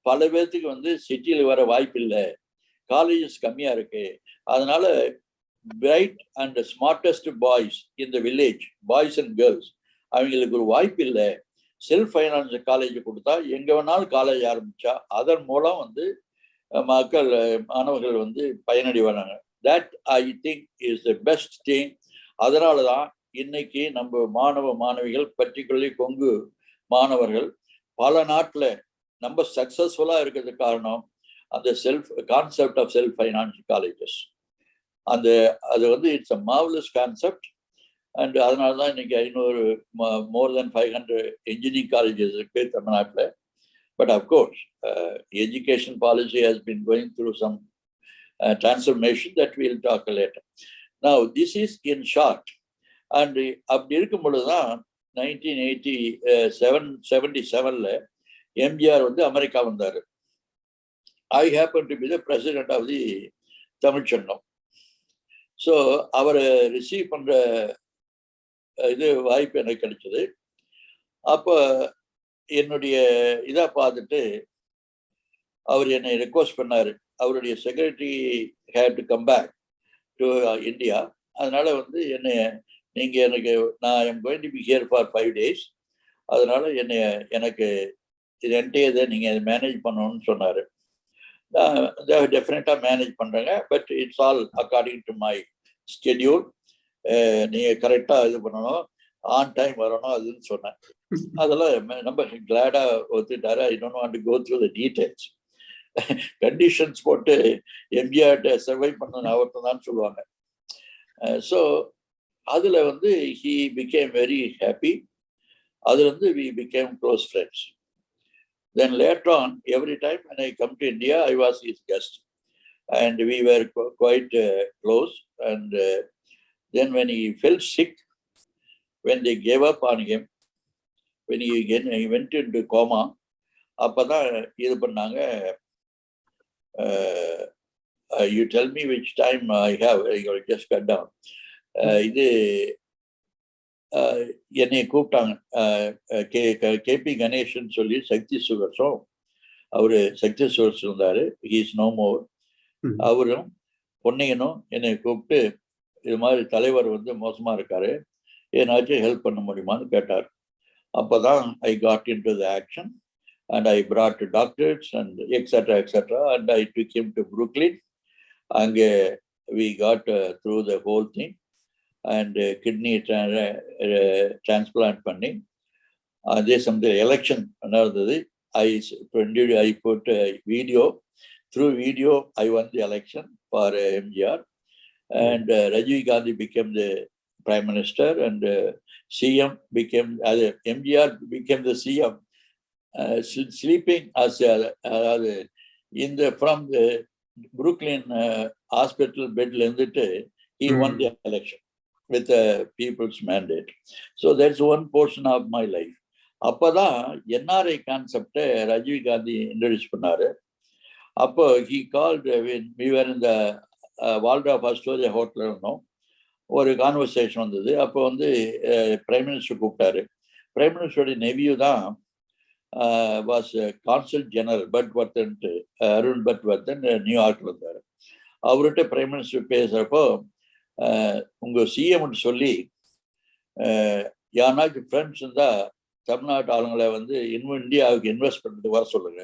பல பேர்த்துக்கு வந்து சிட்டியில் வர வாய்ப்பு இல்லை, காலேஜஸ் கம்மியா இருக்கு. அதனால bright and smartest boys in the village, boys and girls, அவங்களுக்கு ஒரு வாய்ப்பு இல்லை. செல்ஃப் ஃபைனான்ஸ் காலேஜ் கொடுத்தா எங்க வேணாலும் காலேஜ் ஆரம்பிச்சா அதன் மூலம் வந்து மக்கள் மாணவர்கள் வந்து பயனடைவாங்க. That I think is the best thing. அதனால தான் இன்னைக்கு நம்ம மாணவ மாணவிகள், பர்டிகுலர்லி கொங்கு மாணவர்கள் பல நாட்டில் நம்ம சக்சஸ்ஃபுல்லாக இருக்கிறதுக்கு காரணம் அந்த concept of self finance colleges. அது வந்து it's a marvellous concept. And அதனால தான் இன்னைக்கு 500 more than 500 இன்ஜினியரிங் காலேஜஸ் இருக்கு தமிழ்நாட்டில். But of course education policy has been going through some transformation that we will talk later. Now this is in short. And அப்படி இருக்கும் பொழுதுதான் 1977 எம்ஜிஆர் வந்து அமெரிக்கா வந்தார். I happen to be the president of the Tamil Sangam. So அவரை ரிசீவ் பண்ற வாய்ப்பு எனக்கு கிடைச்சது. அப்போ என்னுடைய இதை பார்த்துட்டு அவர் என்னை ரெக்வஸ்ட் பண்ணாரு, அவருடைய secretary had to come back to India. அதனால வந்து என்னை நான் am going to be here for 5 days, அதனால எனக்கு இது என்கிட்ட நீங்கள் மேனேஜ் பண்ணணும்னு சொன்னார். டெஃபினட்டாக மேனேஜ் பண்ணுறேங்க, but it's all according to my schedule. நீங்கள் கரெக்டாக இது பண்ணணும், ஆன் டைம் வரணும் அதுன்னு சொன்னேன். அதெல்லாம் ரொம்ப கிளாடாக ஒத்துட்டாரு. I don't want to go through the details. Conditions போட்டு எம்ஜிஆர்ட்ட சர்வை பண்ண அவர்கிட்ட தான் சொல்லுவாங்க. ஸோ அதில் வந்து ஹி பிகேம் வெரி ஹாப்பி. அதில் வந்து we became close friends. Then later on, every time when I come to India, I was his guest, and we were quite close. And then when he fell sick, when they gave up on him, when he went into coma, அப்பதான் இது பண்ணாங்க. You tell me which time I have. You just cut down. இது என்னை கூப்பிட்டாங்க. கேபி கணேசன் சொல்லி சக்தி சுகர்ஸும், அவரு சக்தி சுகர்ஸ் இருந்தாரு. He is no more. அவரும் பொன்னையனும் என்னை கூப்பிட்டு, இது மாதிரி தலைவர் வந்து மோசமா இருக்காரு, ஏன்னாச்சும் ஹெல்ப் பண்ண முடியுமான்னு கேட்டார். அப்பதான் I got in to the action and I brought doctors and etc. and I took him to Brooklyn. And we got through the whole thing and kidney transplant பண்ணி அதே சமயத்தில் எலெக்ஷன் நடந்தது. I put video. Through video I won the election for MGR and Rajiv Gandhi became the Prime Minister and CM became, MGR became the CM. Sleeping as in the from the Brooklyn hospital bed, he won the election with the people's mandate. So that's one portion of my life. அப்பதான் NRI concept Rajiv Gandhi introduce பண்ணாரு. அப்போ he called, when we were in the Waldorf Astoria hotel இருந்தோம், ஒரு கான்வர்சேஷன் வந்தது. அப்போ வந்து பிரைம் மினிஸ்டர் கூப்பிட்டாரு. பிரைம் மினிஸ்டருடைய நெவியூ தான் was cancel general Patwardhan, Arun Patwardhan நியூயார்க்ல இருந்தாரு. அவர்கிட்ட பிரைம் மினிஸ்டர் பேசுறப்போ, உங்க சிஎம் சொல்லி யாருனாச்சும் ஃப்ரெண்ட்ஸ் இருந்தா தமிழ்நாட்டு ஆளுங்களை வந்து இந்தியாவுக்கு இன்வெஸ்ட் பண்ணிட்டு வர சொல்லுங்க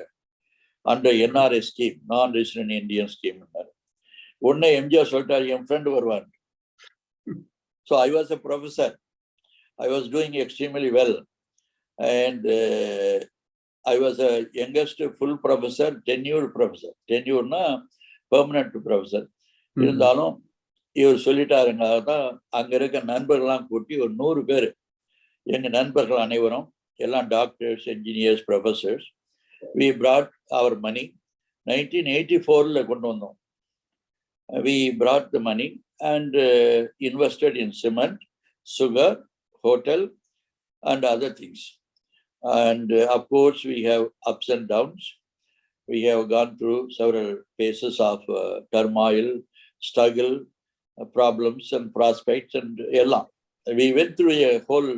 அண்டர் NRI ஸ்கீம், நான் ரெசிடென்ட் இந்தியன் ஸ்கீம். உடனே எம்ஜிஆர் சொல்லிட்டாரு, என் ஃப்ரெண்டு வருவான். So I was a professor. I was doing extremely well and I was a youngest full professor, tenured professor. Tenuredனா permanent professor. இருந்தாலும் இவர் சொல்லிட்டாருங்க. தான் அங்க இருக்க நண்பர்கள்லாம் கூட்டி ஒரு 100 பேர், எங்க நண்பர்கள் அனைவரும் எல்லாம் doctors, engineers, professors. we brought our money. 1984ல கொண்டு வந்தோம். we brought the money and invested in cement, sugar, hotel and other things. And of course we have ups and downs. We have gone through several phases of turmoil, struggle, problems and prospects and eல்லாம். We went through a whole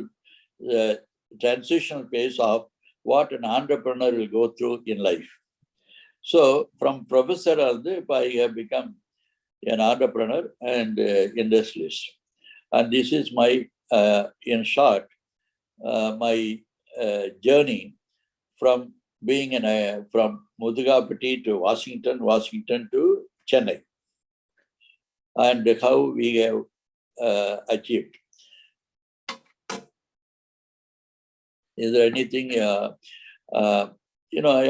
transitional phase of what an entrepreneur will go through in life. So from professor I have become an entrepreneur and industrialist. And this is my, in short, my journey from being from Mudugapatti to Washington to Chennai, and how we have achieved. Is there anything, I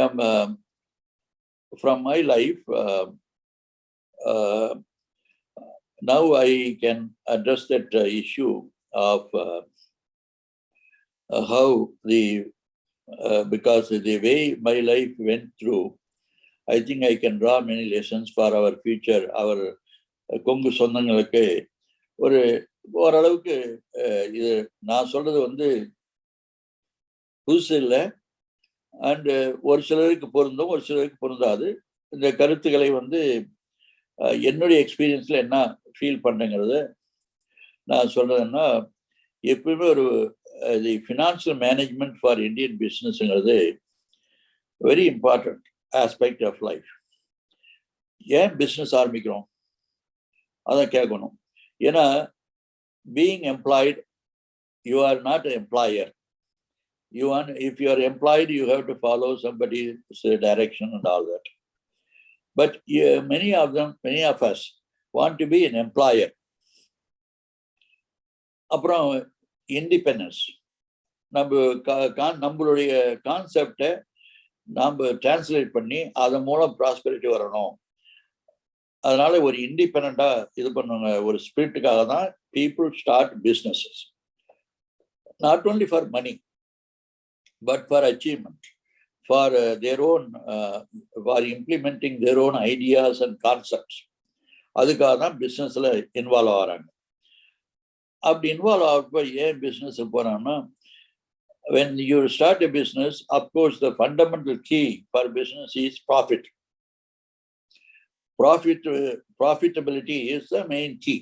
am from my life, now I can address that issue of how because the way my life went through, I think I can draw many lessons for our future. Our Kongu சொந்தங்களுக்கு ஓரளவுக்கு இது நான் சொல்றது வந்து புதுசு இல்லை. அண்ட் ஒரு சிலருக்கு பொருந்தும், ஒரு சிலருக்கு பொருந்தாது. இந்த கருத்துக்களை வந்து என்னுடைய எக்ஸ்பீரியன்ஸ்ல என்ன ஃபீல் பண்ணுங்கிறது நான் சொல்றதுன்னா, எப்பவுமே ஒரு the financial management for Indian business is a very important aspect of life. Yeah, business ஆரம்பிக்கிறோம் அதான் கேட்கணும். ஏன்னா being employed, you are not an employer. If you are employed, you have to follow somebody's direction and all that. But many of us want to be an employer. அப்புறம் இண்டிபெண்டன்ஸ், நம்மளுடைய கான்செப்டை நாம் டிரான்ஸ்லேட் பண்ணி அதன் மூலம் ப்ராஸ்பெரிட்டி வரணும். அதனால ஒரு இண்டிபெண்டா இது பண்ணுவாங்க. ஒரு ஸ்பிரிட்டுக்காக தான் people start businesses, not only for money but for achievement, for their own, for implementing their own ideas and concepts. அதுக்காக தான் பிஸ்னஸ்ல இன்வால்வ் ஆகிறாங்க. அப்படி இன்வால்வ் ஆகிறப்ப ஏன் பிஸ்னஸ் போறாங்கன்னா, when you start a business, of course, the fundamental key for business is profit. Profitability is the main key.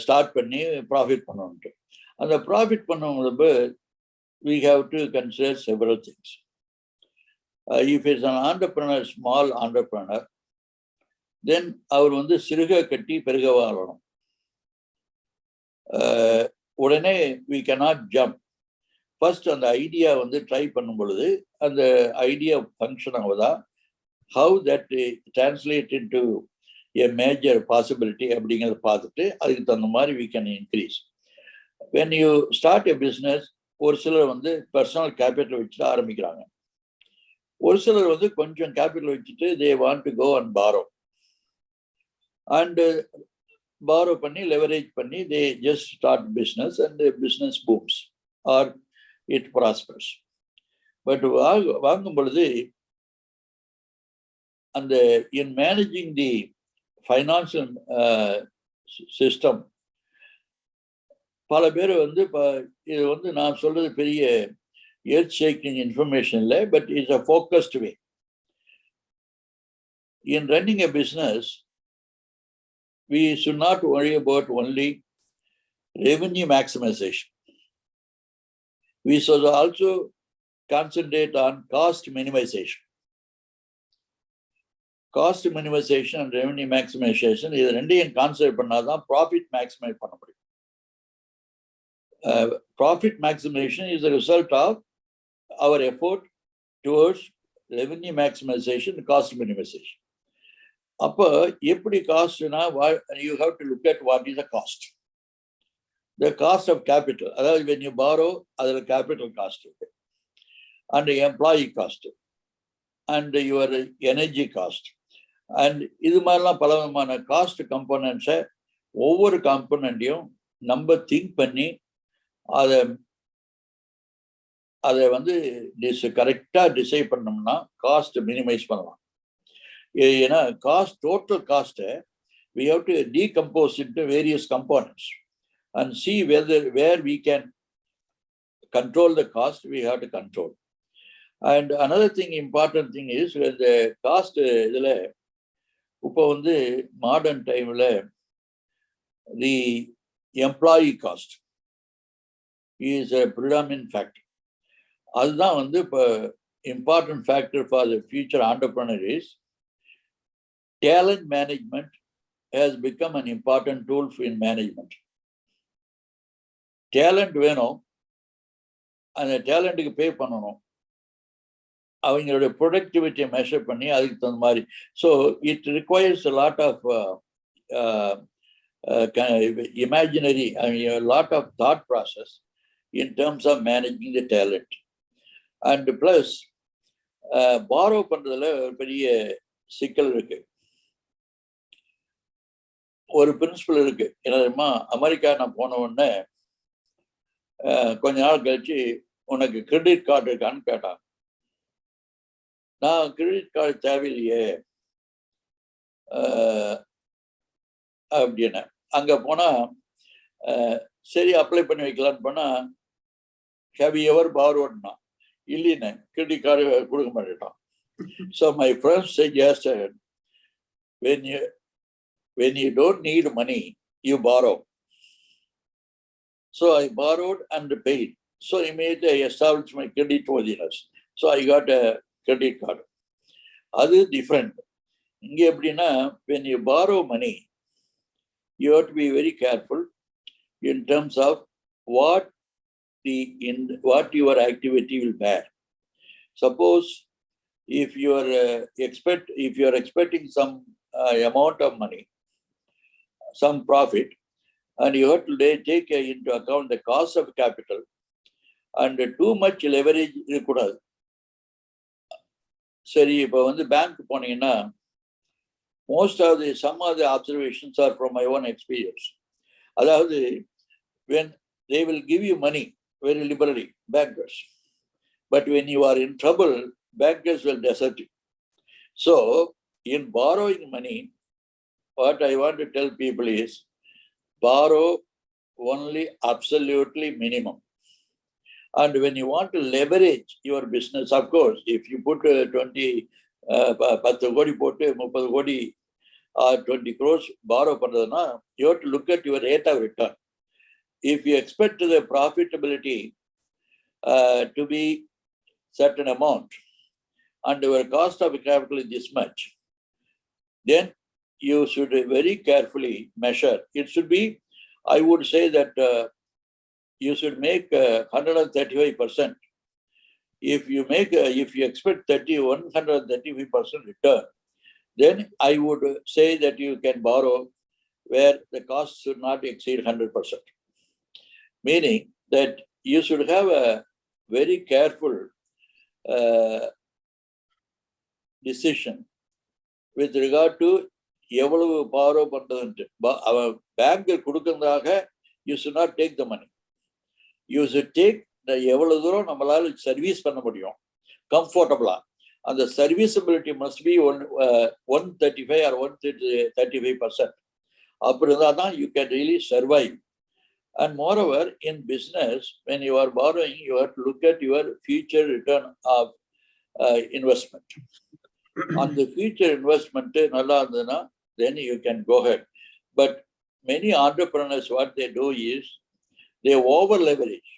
Start பண்ணி profit பண்ணணும். அந்த profit பண்ணும்போது we have to consider several things. If it's an entrepreneur, small entrepreneur, then அவர் வந்து சிறுக கட்டி பெருக வாழணும். உடனே we cannot jump. First அந்த ஐடியா வந்து ட்ரை பண்ணும் பொழுது அந்த ஐடியா ஃபங்க்ஷன் ஆகுதா, how that translate into a major possibility அப்படிங்கிறத பார்த்துட்டு அதுக்கு தகுந்த மாதிரி we can increase. When you start a business, ஒரு சிலர் வந்து பர்சனல் கேபிட்டல் வச்சுட்டு ஆரம்பிக்கிறாங்க. ஒரு சிலர் வந்து கொஞ்சம் கேபிட்டல் வச்சுட்டு they want to go and borrow. And borrow பண்ணி leverage பண்ணி they just start business and the business booms or it prospers. But வாங்கும் பொழுது அந்த in managing the financial system, பல பேர் வந்து இது வந்து நான் சொல்றது பெரிய earth shaking information இல்லை, but it's a focused way. In running a business, we should not worry about only revenue maximization. We should also concentrate on cost minimization. Cost minimization and revenue maximization, இது ரெண்டையும் கான்செப்ட் பண்ணாதான் ப்ராஃபிட் மேக்ஸிமைஸ் பண்ண முடியும். Profit maximization is the result of our effort towards revenue maximization and cost minimization. அப்போ எப்படி காஸ்ட்னா, you have to look at what is the cost. The cost of capital, அதாவது when you borrow, அதில் capital cost இருக்கு, and employee cost, and your energy cost, and இது மாதிரிலாம் பல விதமான காஸ்ட் கம்போனன்ட்ஸை ஒவ்வொரு காம்போனண்ட்டையும் நம்ம திங்க் பண்ணி அதை வந்து கரெக்டாக டிசைட் பண்ணோம்னா காஸ்ட் மினிமைஸ் பண்ணலாம். ஏன்னா காஸ்ட், டோட்டல் காஸ்ட்டை we have to decompose into various components and see where we can control the cost. We have to control. And another thing, important thing is when the cost இதில் இப்போ வந்து மாடர்ன் டைமில் the employee cost is a predominant factor. அதுதான் வந்து இப்போ important factor for the future entrepreneur is talent management has become an important tool in management. Talent வேணும், அந்த டேலண்ட்டுக்கு பே பண்ணணும், அவங்களுடைய ப்ரொடக்டிவிட்டியை மெஷர் பண்ணி அதுக்கு தகுந்த மாதிரி. So it requires a lot of imaginary, a lot of thought process in terms of managing the talent. And plus borrow பண்றதுல ஒரு பெரிய சிக்கல் இருக்கு. ஒரு பிரின்சிபல் இருக்கு, என்னதுமா, அமெரிக்கா நான் போன உடனே கொஞ்ச நாள் கழிச்சு உனக்கு கிரெடிட் கார்டு இருக்கான்னு கேட்டான். நான் கிரெடிட் கார்டு தேவையில்லையே அப்படின்னு அங்க போனா சரி அப்ளை பண்ணி வைக்கலான்னு போனா ஹேவ் யூ எவர் பாரோட்னா இல்லைன்னு கிரெடிட் கார்டு கொடுக்க மாட்டேட்டான். So my friends suggested when you don't need money, you borrow. So I borrowed and paid. So immediately I established my credit worthiness. So I got a credit card. அது different. இங்க எப்படின்னா, when you borrow money, you have to be very careful in terms of what your activity will bear. Suppose if you are expecting some amount of money, some profit, and you have to take into account the cost of capital, and too much leverage இருக்கக்கூடாது. சரி, இப்போ வந்து பேங்க் போனீங்கன்னா some of the observations are from my own experience. அதாவது when they will give you money very liberally, bankers, but when you are in trouble, bankers will desert you. So in borrowing money, what I want to tell people is borrow only absolutely minimum. And when you want to leverage your business, of course, if you put 10 kodi போட்டு 30 கோடி or 20 crores borrow பண்றதுன்னா, you have to look at your rate of return. If you expect the profitability to be certain amount and your cost of capital is this much, then you should very carefully measure. It should be, I would say that you should make 135%. If you expect 135% return, then I would say that you can borrow where the cost should not exceed 100%. Meaning that you should have a very careful decision with regard to எவ்வளவு borrow பண்றதுன்னு. பேங்க் கொடுக்கறதாக you should not take the money. You should take எவ்வளவு தூரம் நம்மளால சர்வீஸ் பண்ண முடியும் கம்ஃபர்டபுளா. அந்த சர்வீசபிலிட்டி must be 135 or 135%. அப்படி இருந்தால் தான் you can really survive. And moreover, in business, when you are borrowing, you have to look at your future return of investment. On the future investment, then you can go ahead. But many entrepreneurs, what they do is, they over leverage.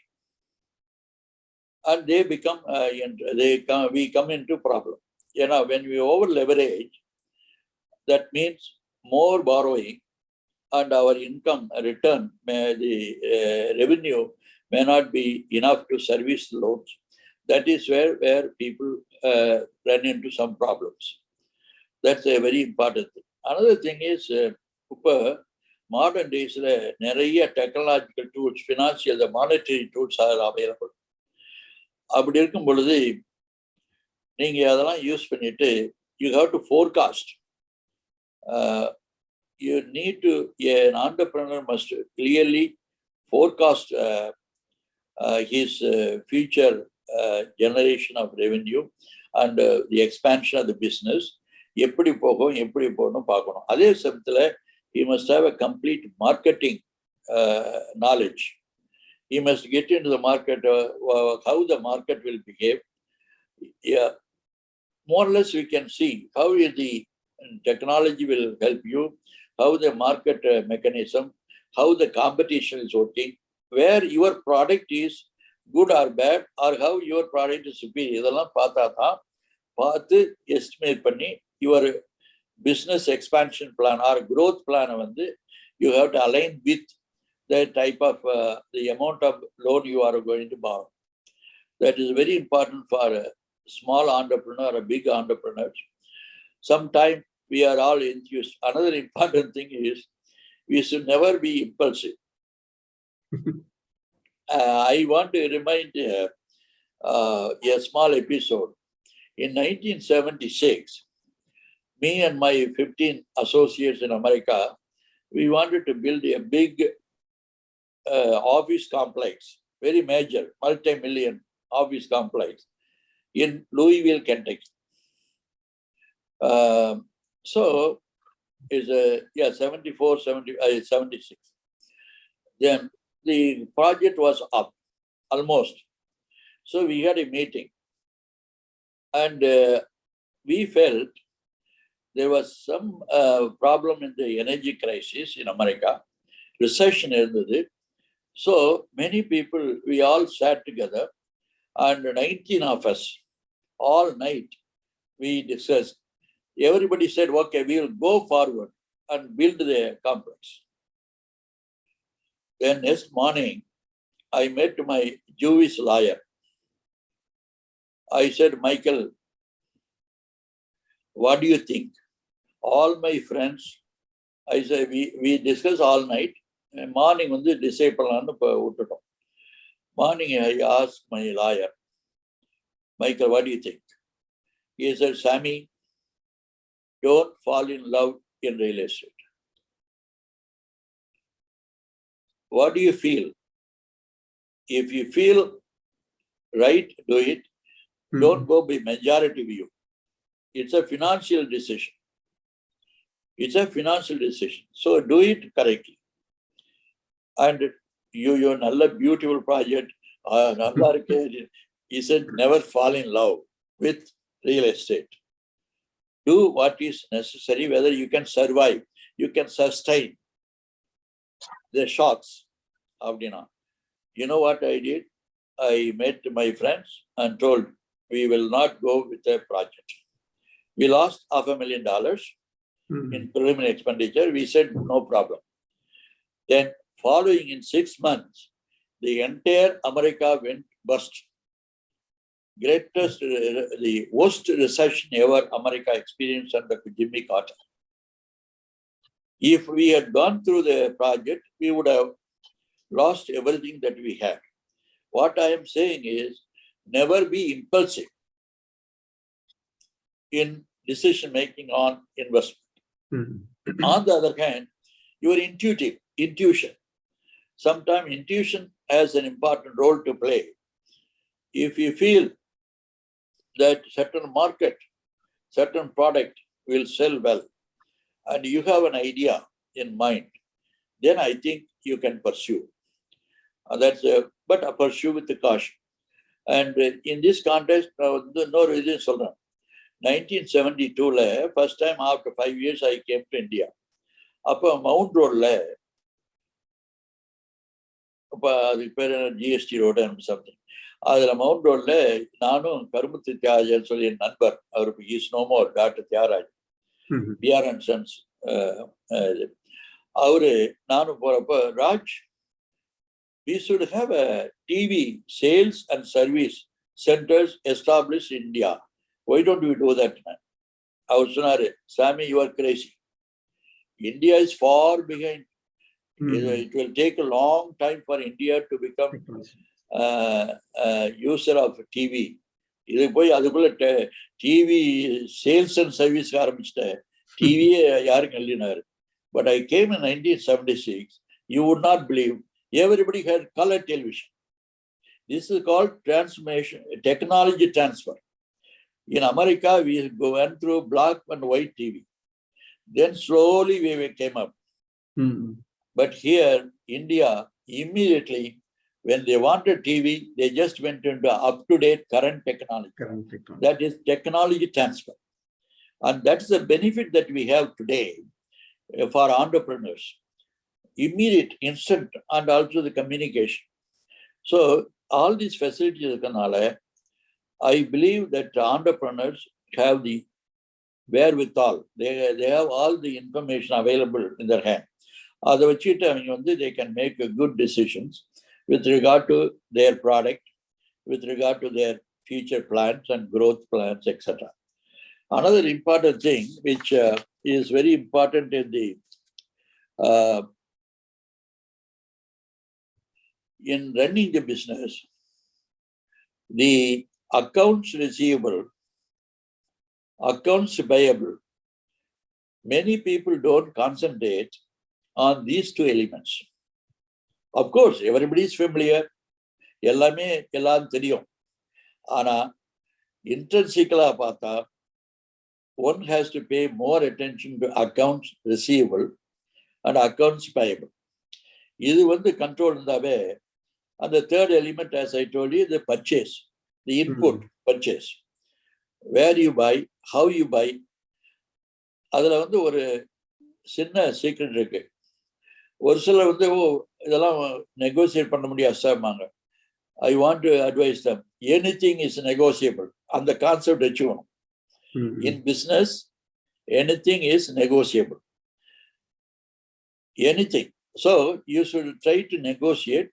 And they become, we come into problem. You know, when we over leverage, that means more borrowing, and our income return, the revenue may not be enough to service the loans. That is where people run into some problems. That's a very important thing. Another thing is, modern days, நிறைய technological tools, financial, the monetary tools are available. அப்படி இருக்கும் பொழுது நீங்க அதெல்லாம் யூஸ் பண்ணிட்டு you have to forecast. You need to, an entrepreneur must clearly forecast his future generation of revenue and the expansion of the business. எப்படி போகணும் பார்க்கணும். அதே சமயத்தில் he must have a complete marketing knowledge. He must get into the market, how the market will behave. Yeah, more or less we can see how the technology will help you, how the market mechanism, how the competition is working, where your product is good or bad, or how your product is superior. இதெல்லாம் பார்த்து estimate பண்ணி your business expansion plan or growth plan you have to align with the type of the amount of loan you are going to borrow. That is very important for a small entrepreneur or a big entrepreneur. Sometimes we are all enthused. Another important thing is we should never be impulsive. I want to remind a small episode. In 1976, me and my 15 associates in America, we wanted to build a big office complex, very major, multi-million office complex in Louisville, Kentucky. So is 76. Then the project was up almost. So we had a meeting, and we felt there was some problem in the energy crisis in America. Recession இருந்தது. So many people, we all sat together, and 19 of us, all night, we discussed. Everybody said, okay, we will go forward and build the complex. Then next morning, I met my Jewish lawyer. I said, Michael, what do you think? All my friends, I said, we discussed all night. Morning decide பண்ணலாம்னு விட்டுட்டோம். Morning I asked my lawyer, Michael, what do you think? He said, Sammy, don't fall in love in real estate. What do you feel? If you feel right, do it. Don't go by majority view. It's a financial decision. It's a financial decision. So do it correctly. And you நல்ல beautiful project, நல்லா இருக்கு. He said, never fall in love with real estate. Do what is necessary, whether you can survive, you can sustain the shocks. Abdina. You know what I did? I met my friends and told, we will not go with a project. We lost $500,000 in preliminary expenditure. We said, no problem. Then following in 6 months, the entire America went bust. Greatest, the worst recession ever America experienced under Jimmy Carter. If we had gone through the project, we would have lost everything that we had. What I am saying is, never be impulsive in decision making on investment. On the other hand, your intuition. Sometimes intuition has an important role to play. If you feel that certain market, certain product will sell well, and you have an idea in mind, then I think you can pursue. But pursue with the caution. And in this context, no reason சொல்றேன். 1972, first time after 5 years, I came to India. அப்போ மவுண்ட் ரோட்ல, அப்போ அதுக்கு பேர் ஜிஎஸ்டி ரோடு சம்திங், அதுல மவுண்ட் ரோட்ல நானும் கருமுத்து தியாகராஜன் சொல்லி என் நண்பர், அவருக்கு is no more, doctor Thiagaraj, PR and Sons, அவரு நானும் போறப்போ, Raj, we should have a TV sales and service centers established in India. Why don't we do that, man? அவர் சொன்னாரு, Sammy, you are crazy. India is far behind. It will take a long time for India to become user of TV. இது போய் அதுக்குள்ள டிவி சேல்ஸ் அண்ட் சர்வீஸ் ஆரம்பிச்சிட்ட, டிவியே யாருக்கு இல்லைனாரு. But I came in 1976. You would not believe, everybody had color television. This is called transformation, technology transfer. In America, we went through black and white TV. Then slowly we came up. But here, India, immediately, when they wanted TV, they just went into up-to-date current technology. That is technology transfer. And that's the benefit that we have today for entrepreneurs. Immediate, instant, and also the communication. So all these facilities, I believe that entrepreneurs have the wherewithal. They have all the information available in their hand. They can make good decisions with regard to their product, with regard to their future plans and growth plans, etc. Another important thing, which is very important in the in running the business, the accounts receivable, accounts payable, many people don't concentrate on these two elements. Of course, everybody is familiar. எல்லாமே எல்லாம் தெரியும். ஆனா intrinsically பார்த்தா, one has to pay more attention to accounts receivable and accounts payable. இது control இருந்தாவே, and the third element, as I told you, the purchase, the input purchase. Where you buy, how you buy. அதுல ஒரு சின்ன சீக்ரெட் இருக்கு. ஒரு சிலர் இதெல்லாம் நெகோசியேட் பண்ண முடியாது சார்மாங்க. I want to advise them, anything is negotiable. அந்த கான்செப்ட் வச்சுக்கணும். In business, anything is negotiable. Anything. So you should try to negotiate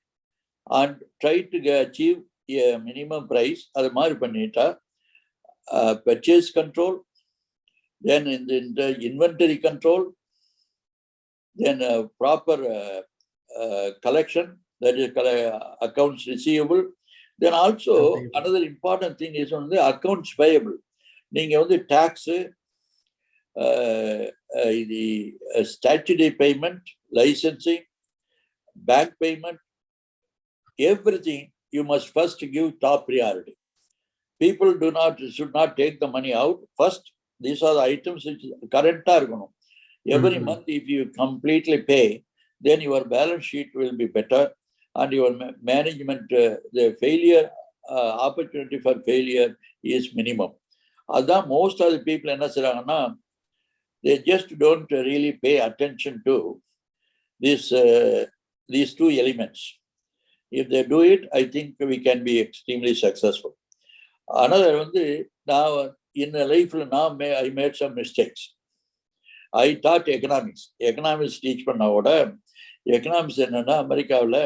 and try to achieve a minimum price. அது மாதிரி பண்ணிட்டா purchase control, then in the inventory control, then proper collection, that is accounts receivable. Then also another important thing is on the accounts payable. நீங்க tax, the statutory payment, licensing, bank payment, everything you must first give top priority. People should not take the money out first. These are the items which current are going. Every month, if you completely pay, then your balance sheet will be better. and your management, the failure, opportunity for failure is minimum. That's most of the people enna seiranga, they just don't really pay attention to these two elements. If they do it, I think we can be extremely successful. Another now in life now I made some mistakes. I taught economics. Economics teach பண்ண கூட economics என்னன்னா அமெரிக்காவில்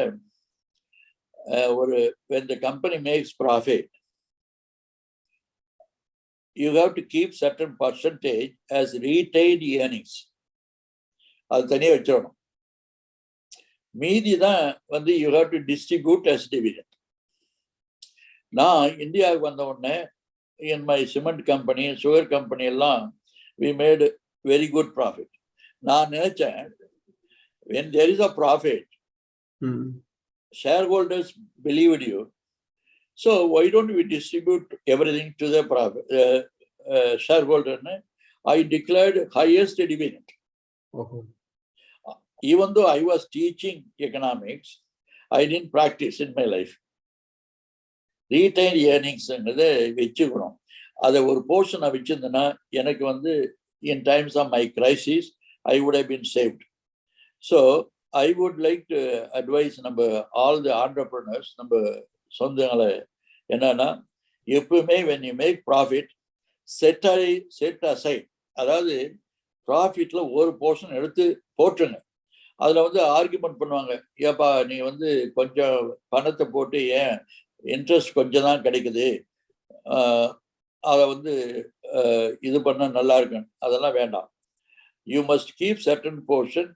when the company makes profit, you have to keep certain percentage as retained earnings. அது தனியாக வச்சிடணும். மீதி தான் you have to distribute as dividend. நான் இந்தியாவுக்கு வந்த உடனே in my cement company, sugar company எல்லாம் we made very good profit. நான் நினைச்சேன் when there is a profit, shareholders believed you, so why don't we distribute everything to the profit shareholder? I declared highest dividend. Even though I was teaching economics, I didn't practice in my life. Retained earnings வச்சுக்கணும். அதை ஒரு போர்ஷனை வச்சிருந்தேன்னா எனக்கு in times of my crisis, I would have been saved. So I would like to advise all the entrepreneurs, சொந்தங்களை என்னன்னா எப்பவுமே when you make profit, set aside. அதாவது ப்ராஃபிட்ல ஒரு போர்ஷன் எடுத்து போட்டுருங்க. அதுல ஆர்குமெண்ட் பண்ணுவாங்க, ஏப்பா நீ கொஞ்சம் பணத்தை போட்டு ஏன் இன்ட்ரெஸ்ட் கொஞ்சம் தான் கிடைக்குது, அதை இது பண்ண நல்லா இருக்கு, அதெல்லாம் வேண்டாம். You must keep certain portion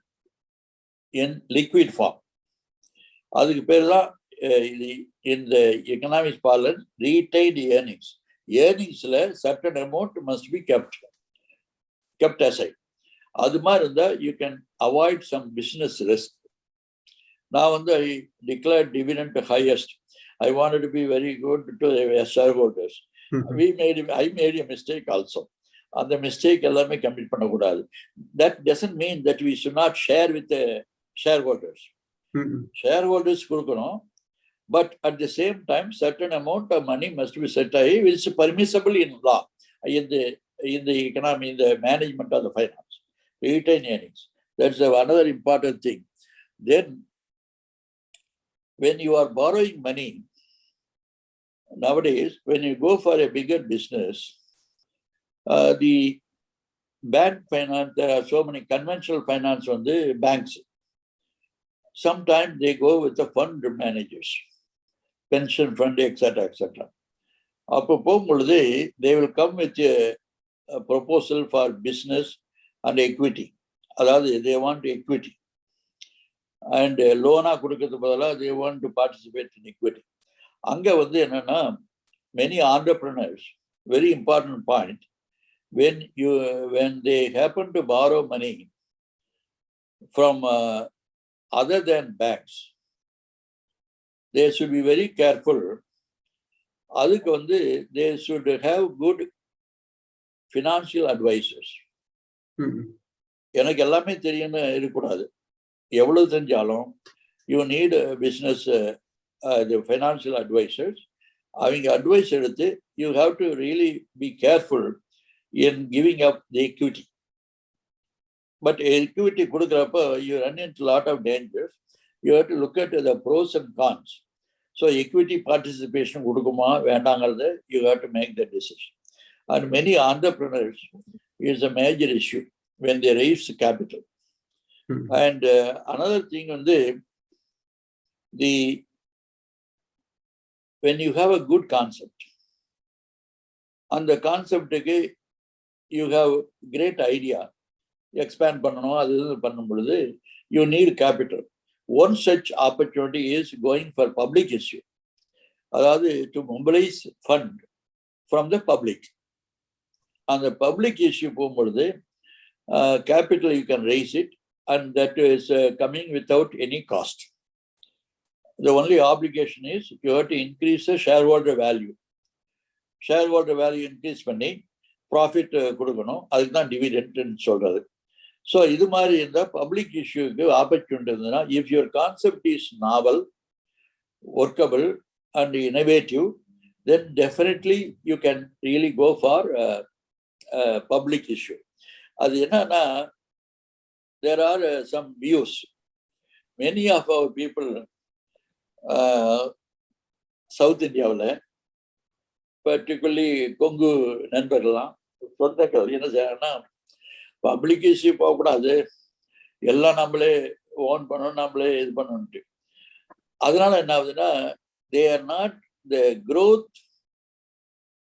in liquid form. அதுக்கு பேர் தான் இந்த எக்கனாமிக்ஸ் பார்லர் ரீடைன்ட் ஏர்னிங்ஸ். ஏர்னிங்ஸ்ல certain amount must be kept aside. அது மாதிரி இருந்தா you can avoid some business risk. நான் I declared dividend highest. I wanted to be very good to the shareholders. I made a mistake also. And the mistake எல்லாமே commit பண்ணக்கூடாது. That doesn't mean that we should not share with the shareholders. Shareholders கொடுக்கணும், but at the same time certain amount of money must be set aside, which is permissible in law, in the economy, in the management of the finance. Retained earnings, that's another important thing. Then when you are borrowing money nowadays, when you go for a bigger business, the bank finance, there are so many conventional finance on the banks. Sometimes they go with the fund managers, pension fund, etc., etc. அப்போ போகும்பொழுது they will come with a proposal for business and equity. அதாவது they want equity. And லோனா கொடுக்கிறது பதிலாக they want to participate in equity. அங்க என்னன்னா many entrepreneurs, very important point, when they happen to borrow money from other than banks, they should be very careful. அதுக்கு they should have good financial advisors. எனக்கு எல்லாமே தெரியும்னு இருக்கக்கூடாது. எவ்வளவு தெரிஞ்சாலும் you need a business the financial advisors. அவங்க அட்வைஸ் எடுத்து you have to really be careful in giving up the equity. But equity கொடுக்குறப்ப you run into a lot of dangers. You have to look at the pros and cons. So equity participation கொடுக்குமா வேண்டாங்கிறது you have to make the decision. And many entrepreneurs is a major issue when they raise capital. And another thing when you have a good concept, and the concept you have great idea, expand பண்ணனும், அது பண்ணும் பொழுது you need capital. One such opportunity is going for public issue. அதாவது to mobilize fund from the public. And the public issue போகும்பொழுது capital you can raise it, and that is coming without any cost. The only obligation is you have to increase the shareholder value. Shareholder value increase பண்ணி profit கொடுக்கணும், அதுக்கு தான் dividend சொல்றது. So இது மாதிரி இந்த public issue opportunity இருந்ததுன்னா, if your concept is novel workable and innovative, then definitely you can really go for public issue. அது என்னன்னா, there are some views. Many of our people south இந்தியாவில், பர்டிகுலர்லி கொங்கு நண்பர்கள்லாம் சொந்தங்கள் என்ன செய்யறாங்கன்னா, பப்ளிக் இஷ்யூ போகக்கூடாது, எல்லாம் நம்மளே ஓன் பண்ணணும், நம்மளே இது பண்ணணும்ட்டு. அதனால என்ன ஆகுதுன்னா, they are not the growth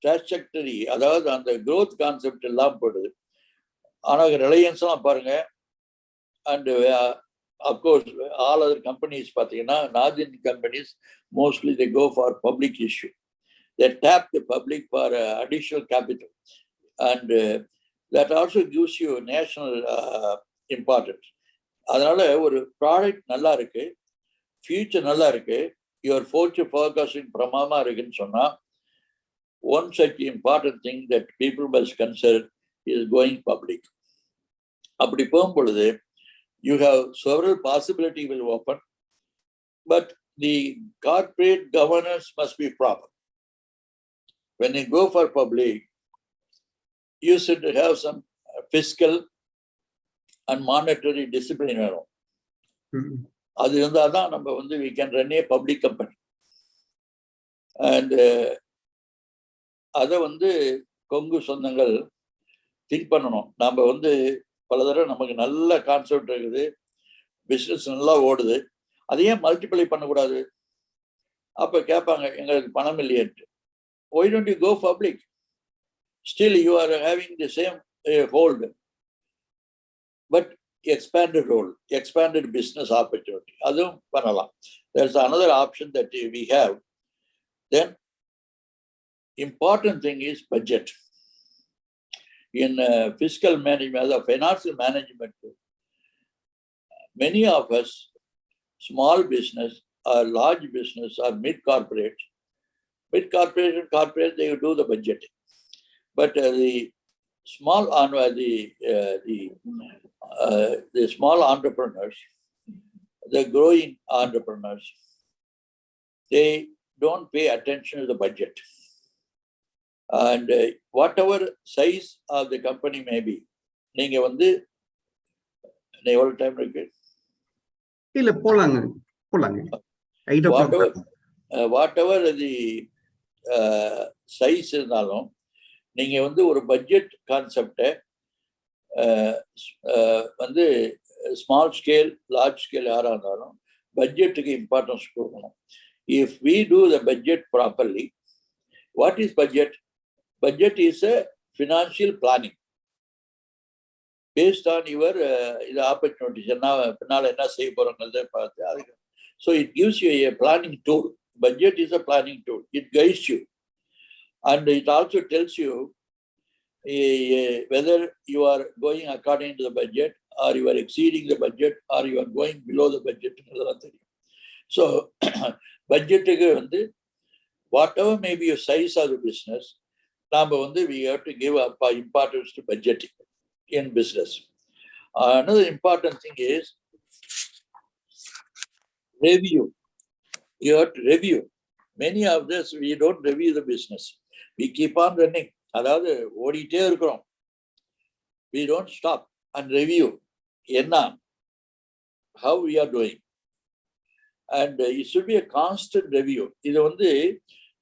trajectory, அதாவது அந்த growth கான்செப்ட் எல்லாம் போடுது. ஆனால் ரிலையன்ஸ்லாம் பாருங்க, and of course all other companies பார்த்தீங்கன்னா, north Indian companies mostly they go for public issue. They tap the public for additional capital, and that also gives you national importance. அதனால ஒரு ப்ராடக்ட் நல்லா இருக்கு, ஃபியூச்சர் நல்லா இருக்கு, யுவர் ஃபியூச்சர் ஃபோர்காஸ்டிங் பிரமாதமாக இருக்குன்னு சொன்னால், one such important thing that people must consider is going public. அப்படி போகும்பொழுது you have several possibilities will open, but the corporate governance must be proper. When you go for public, you should have some fiscal and monetary discipline. அது இருந்தால் தான் நம்ம வந்து we can run a public company. And அதை வந்து கொங்கு சொந்தங்கள் திங்க் பண்ணணும். நம்ம வந்து பல தடவை நமக்கு நல்ல கான்செப்ட் இருக்குது, பிஸ்னஸ் நல்லா ஓடுது, அதையே மல்டிப்ளை பண்ணக்கூடாது. அப்போ கேட்பாங்க, எங்களுக்கு பணம் இல்லையேன்ட்டு. Why don't you go public? Still you are having the same hold, but expanded role, expanded business opportunity. அதுவும் பண்ணலாம். There's another option that we have. Then important thing is budget. In fiscal management, or financial management, many of us, small business or large business or mid-corporate, and corporate, they do the budgeting. But the small the small entrepreneurs, the growing entrepreneurs, they don't pay attention to the budget. And whatever size of the company may be, நீங்க வந்து எவ்வளவு டைம் இருக்கு? இல்ல போலாங்க. whatever the size இருந்தாலும், நீங்க வந்து ஒரு பட்ஜெட் கான்செப்டை வந்து ஸ்மால் ஸ்கேல், லார்ஜ் ஸ்கேல் யாராக இருந்தாலும் பட்ஜெட்டுக்கு இம்பார்ட்டன்ஸ் கொடுக்கணும். If we do the budget properly, what is budget? Budget is a financial planning based on your opportunities. So it gives you a planning tool. Budget is a planning tool. It guides you, and it also tells you whether you are going according to the budget, or you are exceeding the budget, or you are going below the budget. So budget வந்து whatever may be your size of the business, we have to give up importance to budgeting in business. Another important thing is review. You have to review. Many of this, we don't review the business. We keep on running. அதாவது ஓடிட்டே இருக்கிறோம். We don't stop and review. என்ன, how we are doing. And it should be a constant review. இது வந்து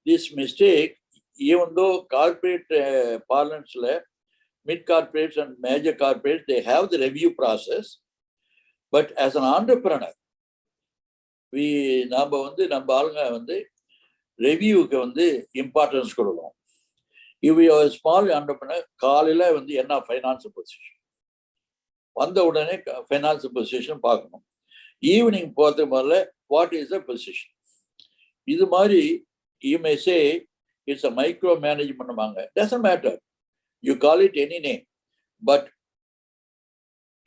this mistake, even though corporate parlance, mid-corporates and major corporates, they have the review process. But as an entrepreneur, நம்ம ஆளுங்க வந்து ரிவ்யூக்கு வந்து இம்பார்ட்டன்ஸ் கொடுக்கணும். If you are a small entrepreneur, காலையில் வந்து என்ன ஃபைனான்ஸ் பொசிஷன், வந்த உடனே ஃபைனான்ஸ் பொசிஷன் பார்க்கணும். ஈவினிங் போகிறதுக்கு முதல்ல வாட் இஸ் த பொசிஷன். இது மாதிரி you may say it's a micro management பண்ணுவாங்க. Doesn't matter. You call it any name. But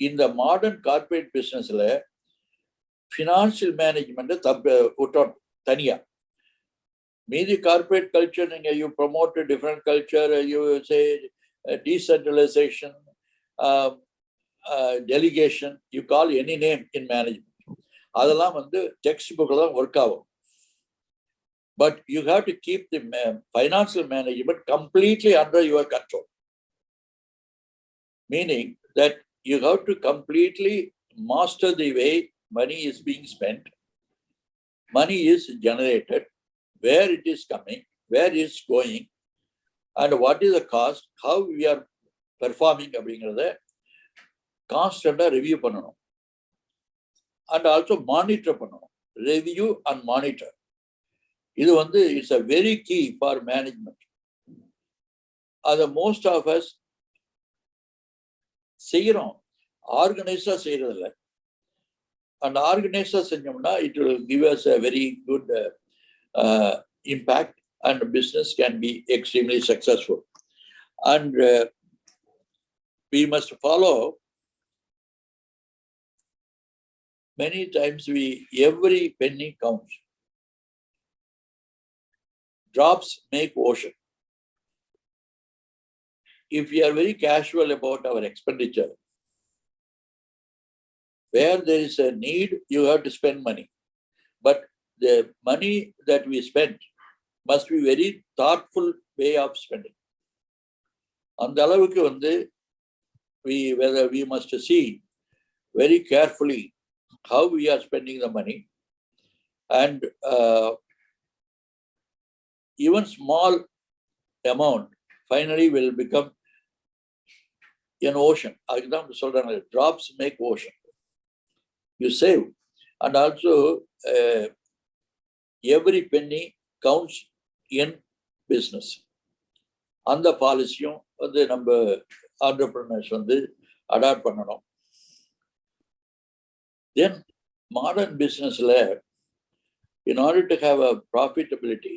in the modern corporate businessல financial management விட்டோம் தனியா. மீதி corporate culture, you promote a different culture, you say decentralization, delegation, you call any name in management. அதெல்லாம் வந்து டெக்ஸ்ட் புக்கில் தான் ஒர்க் ஆகும். But you have to keep the financial management completely under your control. Meaning that you have to completely master the way money is being spent, money is generated, where it is coming, where it is going, and what is the cost, how we are performing அப்படிங்கிறத கான்ஸ்டன்டாக ரிவ்யூ பண்ணணும். அண்ட் ஆல்சோ மானிட்டர் பண்ணணும். ரிவ்யூ அண்ட் மானிட்டர் இது வந்து it's a very key for management. அதை மோஸ்ட் ஆஃப் அஸ் செய்கிறோம், ஆர்கனைஸாக செய்கிறதில்ல. அண்ட் ஆர்கனைஸாக செஞ்சோம்னா it will give us a very good impact and business can be extremely successful. And we must follow, many times every penny counts. Drops make ocean. If we are very casual about our expenditure, where there is a need, you have to spend money. But the money that we spend must be very thoughtful way of spending. அந்த அளவுக்கு வந்து we must see very carefully how we are spending the money, and even small amount finally will become an ocean. அதுதான் சொல்றாங்க, drops make ocean. You save, and also every penny counts in business. அந்த பாலிசியும் வந்து நம்ம ஆண்டர்பிரினர்ஸ் வந்து அடாப்ட் பண்ணணும். Then modern businessல in order to have a profitability,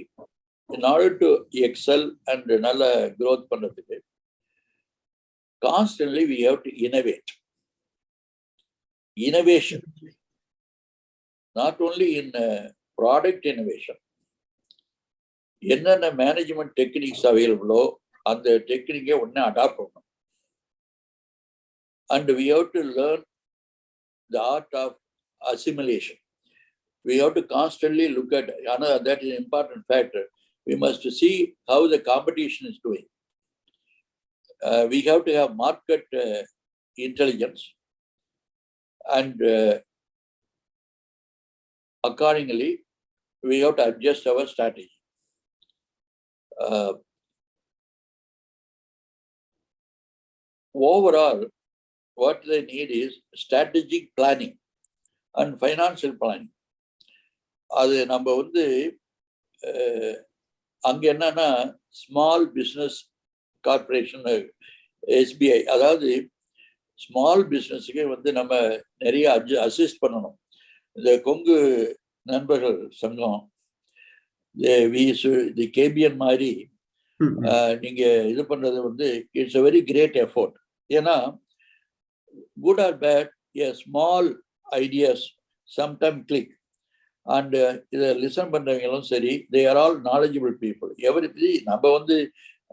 in order to excel and நல்ல growth பண்ணதுக்கு constantly we have to innovate. Innovation, not only in product innovation, என்னென்ன மேனேஜ்மெண்ட் டெக்னிக்ஸ் அவைலபிளோ அந்த டெக்னிக்கை உடனே அடாப்ட் பண்ணணும். And we have to learn the art of assimilation. We have to constantly look at, ஆனால் that is important factor. We must see how the competition is doing. We have to have market intelligence, and accordingly we have to adjust our strategy. Overall, what they need is strategic planning and financial planning. அது நம்ம வந்து அங்கே என்னன்னா ஸ்மால் பிஸ்னஸ் கார்பரேஷன், எஸ்பிஐ, அதாவது ஸ்மால் பிஸ்னஸுக்கு வந்து நம்ம நிறைய அசிஸ்ட் பண்ணணும். இந்த கொங்கு நண்பர்கள் சங்கம், தி கேபிஎன் மாதிரி நீங்க இது பண்றது வந்து it's a very great effort. ஏன்னா good or bad, a small ideas sometime click, and இதை லிசன் பண்றவங்களும் சரி, they are all knowledgeable people. Everything நம்ம வந்து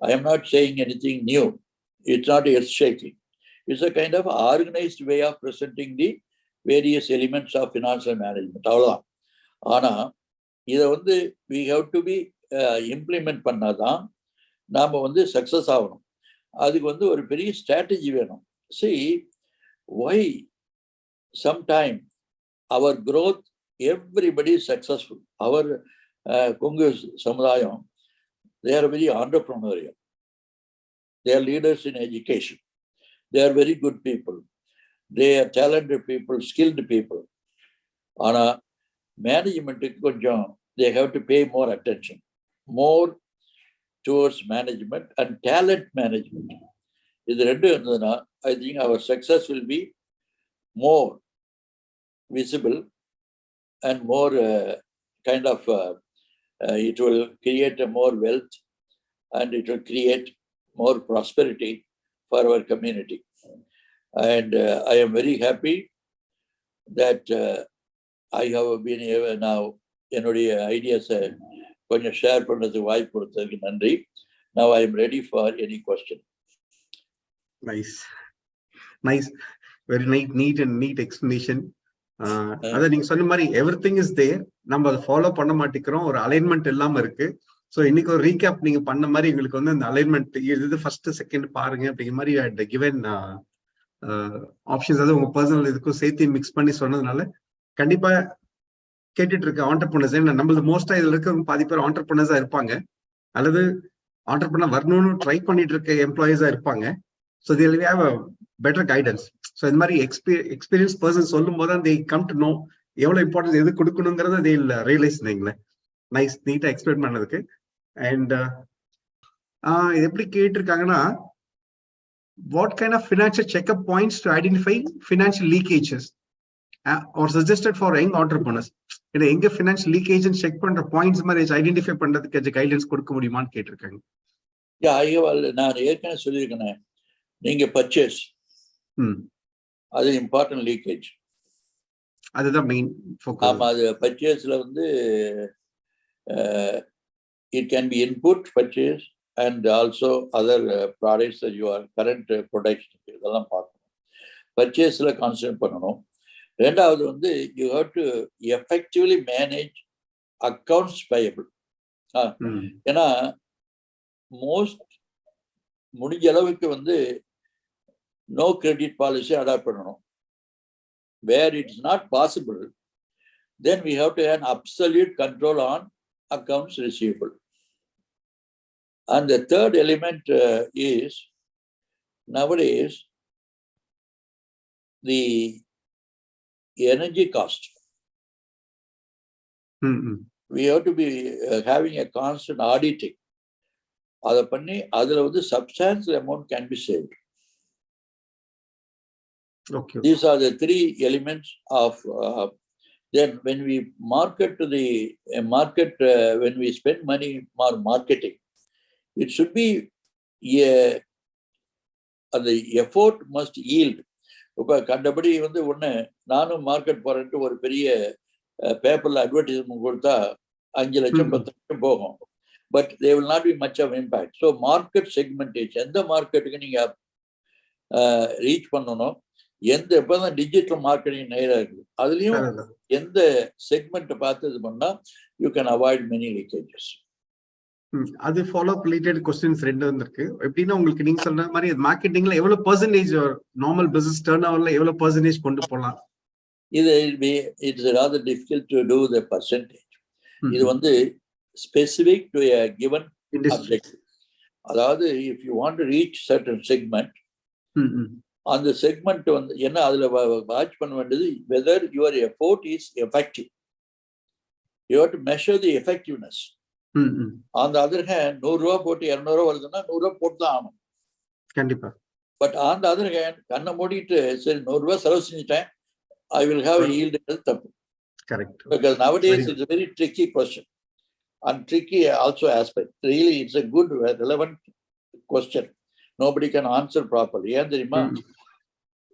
I am not saying anything new, it's not earth shaking. It's a kind of organized way of presenting the various elements of financial management. அவ்வளோதான். ஆனால் இதை வந்து we have to be implement பண்ணாதான் நாம் வந்து சக்ஸஸ் ஆகணும். அதுக்கு வந்து ஒரு பெரிய ஸ்ட்ராட்டஜி வேணும். See, why sometime our growth, everybody is successful. Our Kongu சமுதாயம், they are very entrepreneurial. They are leaders in education. They are very good people. They are talented people, skilled people. ஆனால் மேனேஜ்மெண்ட்டுக்கு கொஞ்சம் they have to pay more attention, more towards management and talent management. இது ரெண்டு இருந்ததுன்னா I think our success will be more visible and more kind of it will create a more wealth, and it will create more prosperity for our community. And I am very happy that I have been able now, என்னுடைய ஐடியாஸை கொஞ்சம் ஷேர் பண்ணுறதுக்கு வாய்ப்பு கொடுத்ததுக்கு நன்றி. Now I am ready for any question. Nice. Very neat and neat explanation. அதான் நீங்க சொன்ன மாதிரி எவ்ரிதிங் இஸ் தேர், நம்ம அதை ஃபாலோ பண்ண மாட்டேங்கிறோம், ஒரு அலைன்மெண்ட் இல்லாம இருக்கு. ஸோ இன்னைக்கு ஒரு ரீகேப் நீங்க பண்ண மாதிரி எங்களுக்கு வந்து அந்த அலைன்மெண்ட் இது ஃபர்ஸ்ட் செகண்ட் பாருங்க அப்படிங்கிற மாதிரி கிவன் ஆப்ஷன்ஸ், அதாவது உங்க பர்சனல் இதுக்கும் சேர்த்து மிக்ஸ் பண்ணி சொன்னதுனால கண்டிப்பா கேட்டுட்டு இருக்க ஆண்டர்பிரினர்ஸ், நம்மளது மோஸ்டா இதுல இருக்க பாதி பேர் ஆண்டர்பிரினர்ஸா இருப்பாங்க, அல்லது ஆண்டர்பிரினர் வரணும்னு ட்ரை பண்ணிட்டு இருக்க எம்ப்ளாயிஸா இருப்பாங்க. So they will have a better guidance. So இந்த மாதிரி எக்ஸ்பீரியன்ஸ் பர்சன் சொல்லும் போது தான் they come to know எவ்வளவு இம்பார்ட்டன்ஸ் எது கொடுக்கணுங்கிறத they will realize. நைஸ், நீட்டா எக்ஸ்பிளைன் பண்ணதுக்கு. அண்ட் இது எப்படி கேட்டிருக்காங்கன்னா, what kind of financial checkup points to identify financial leakages or suggested for young entrepreneurs? எங்க ஃபினான்ஷியல் லீக்கேஜ் செக் பண்ற பாயிண்ட்ஸ் மாதிரி ஐடென்டிஃபை பண்றதுக்கு கைடன்ஸ் கொடுக்க முடியுமான்னு கேட்டிருக்காங்க. நான் ஏற்கனவே சொல்லியிருக்கேன், நீங்க பர்ச்சேஸ் அது இம்பார்ட்டன்ட் லீக்கேஜ், அதுதான் மெயின் ஃபோக்கஸ். ஆமா, அது பர்ச்சேஸ்ல வந்து it can be input purchase and also other products that you are current production, இதெல்லாம் பார்க்கணும். பர்ச்சேஸ்ல கான்சென்ட்ரேட் பண்ணணும். ரெண்டாவது வந்து you have to effectively manage accounts payable. ஏன்னா மோஸ்ட் முடிஞ்ச அளவுக்கு வந்து நோ கிரெடிட் பாலிசி அடாப்ட் பண்ணணும். Where it's not possible, then we have to have absolute control on accounts receivable. And the third element is nowadays the energy cost. We have to be having a constant auditing. அதை பண்ணி அதுல வந்து substantial amount can be saved. Okay. These are the three elements of then when we market to the market, when we spend money on marketing, it should be the effort must yield. இப்போ கண்டபடி வந்து ஒன்று நானும் மார்க்கெட் போறேன்ட்டு ஒரு பெரிய பேப்பர்ல அட்வர்டைஸ்மெண்ட் கொடுத்தா 5 லட்சம் 10 லட்சம் போகும். But they will not be much of impact. So market segmentation, எந்த மார்க்கெட்டுக்கு நீங்க ரீச் பண்ணணும், எந்த இப்பதான் டிஜிட்டல் மார்க்கெட்டிங் நேரா இருக்குது, அதுலயும் எந்த செக்மெண்ட் பார்த்து இது பண்ணா you can avoid many leakages. அது ஃபாலோ அப் ரிலேட்டட் क्वेश्चंस ரெண்டு வந்திருக்கு. எப்படின்னா உங்களுக்கு நீங்க சொல்ற மாதிரி மார்க்கெட்டிங்ல எவ்வளவு பெர்சன்டேஜ் நார்மல் பிசினஸ் டர்ன் ஓவர்ல எவ்வளவு பெர்சன்டேஜ் கொண்டு போகலாம்? இது it's rather difficult to do the percentage. இது வந்து specific to a given objective. அதாவது if you want to reach certain segment, அந்த செக்மெண்ட் வந்து என்ன அதுல வாட்ச் பண்ண வேண்டியது whether your effort is effective. You have to measure the effectiveness. On the other hand, 100 ரூபா போட்டு 200 ரூபா வருதுன்னா 100 ரூபா போட்டு தான் ஆகணும் கண்டிப்பா. But on the other hand கண்ணை மூடிட்டு சரி 100 ரூபா செலவு செஞ்சுட்டேன், I will have a yield, தப்பு. Correct. Because nowadays it's a very tricky question and tricky also aspect. Really, it's a good relevant question. Nobody can answer properly. ஏன் தெரியுமா,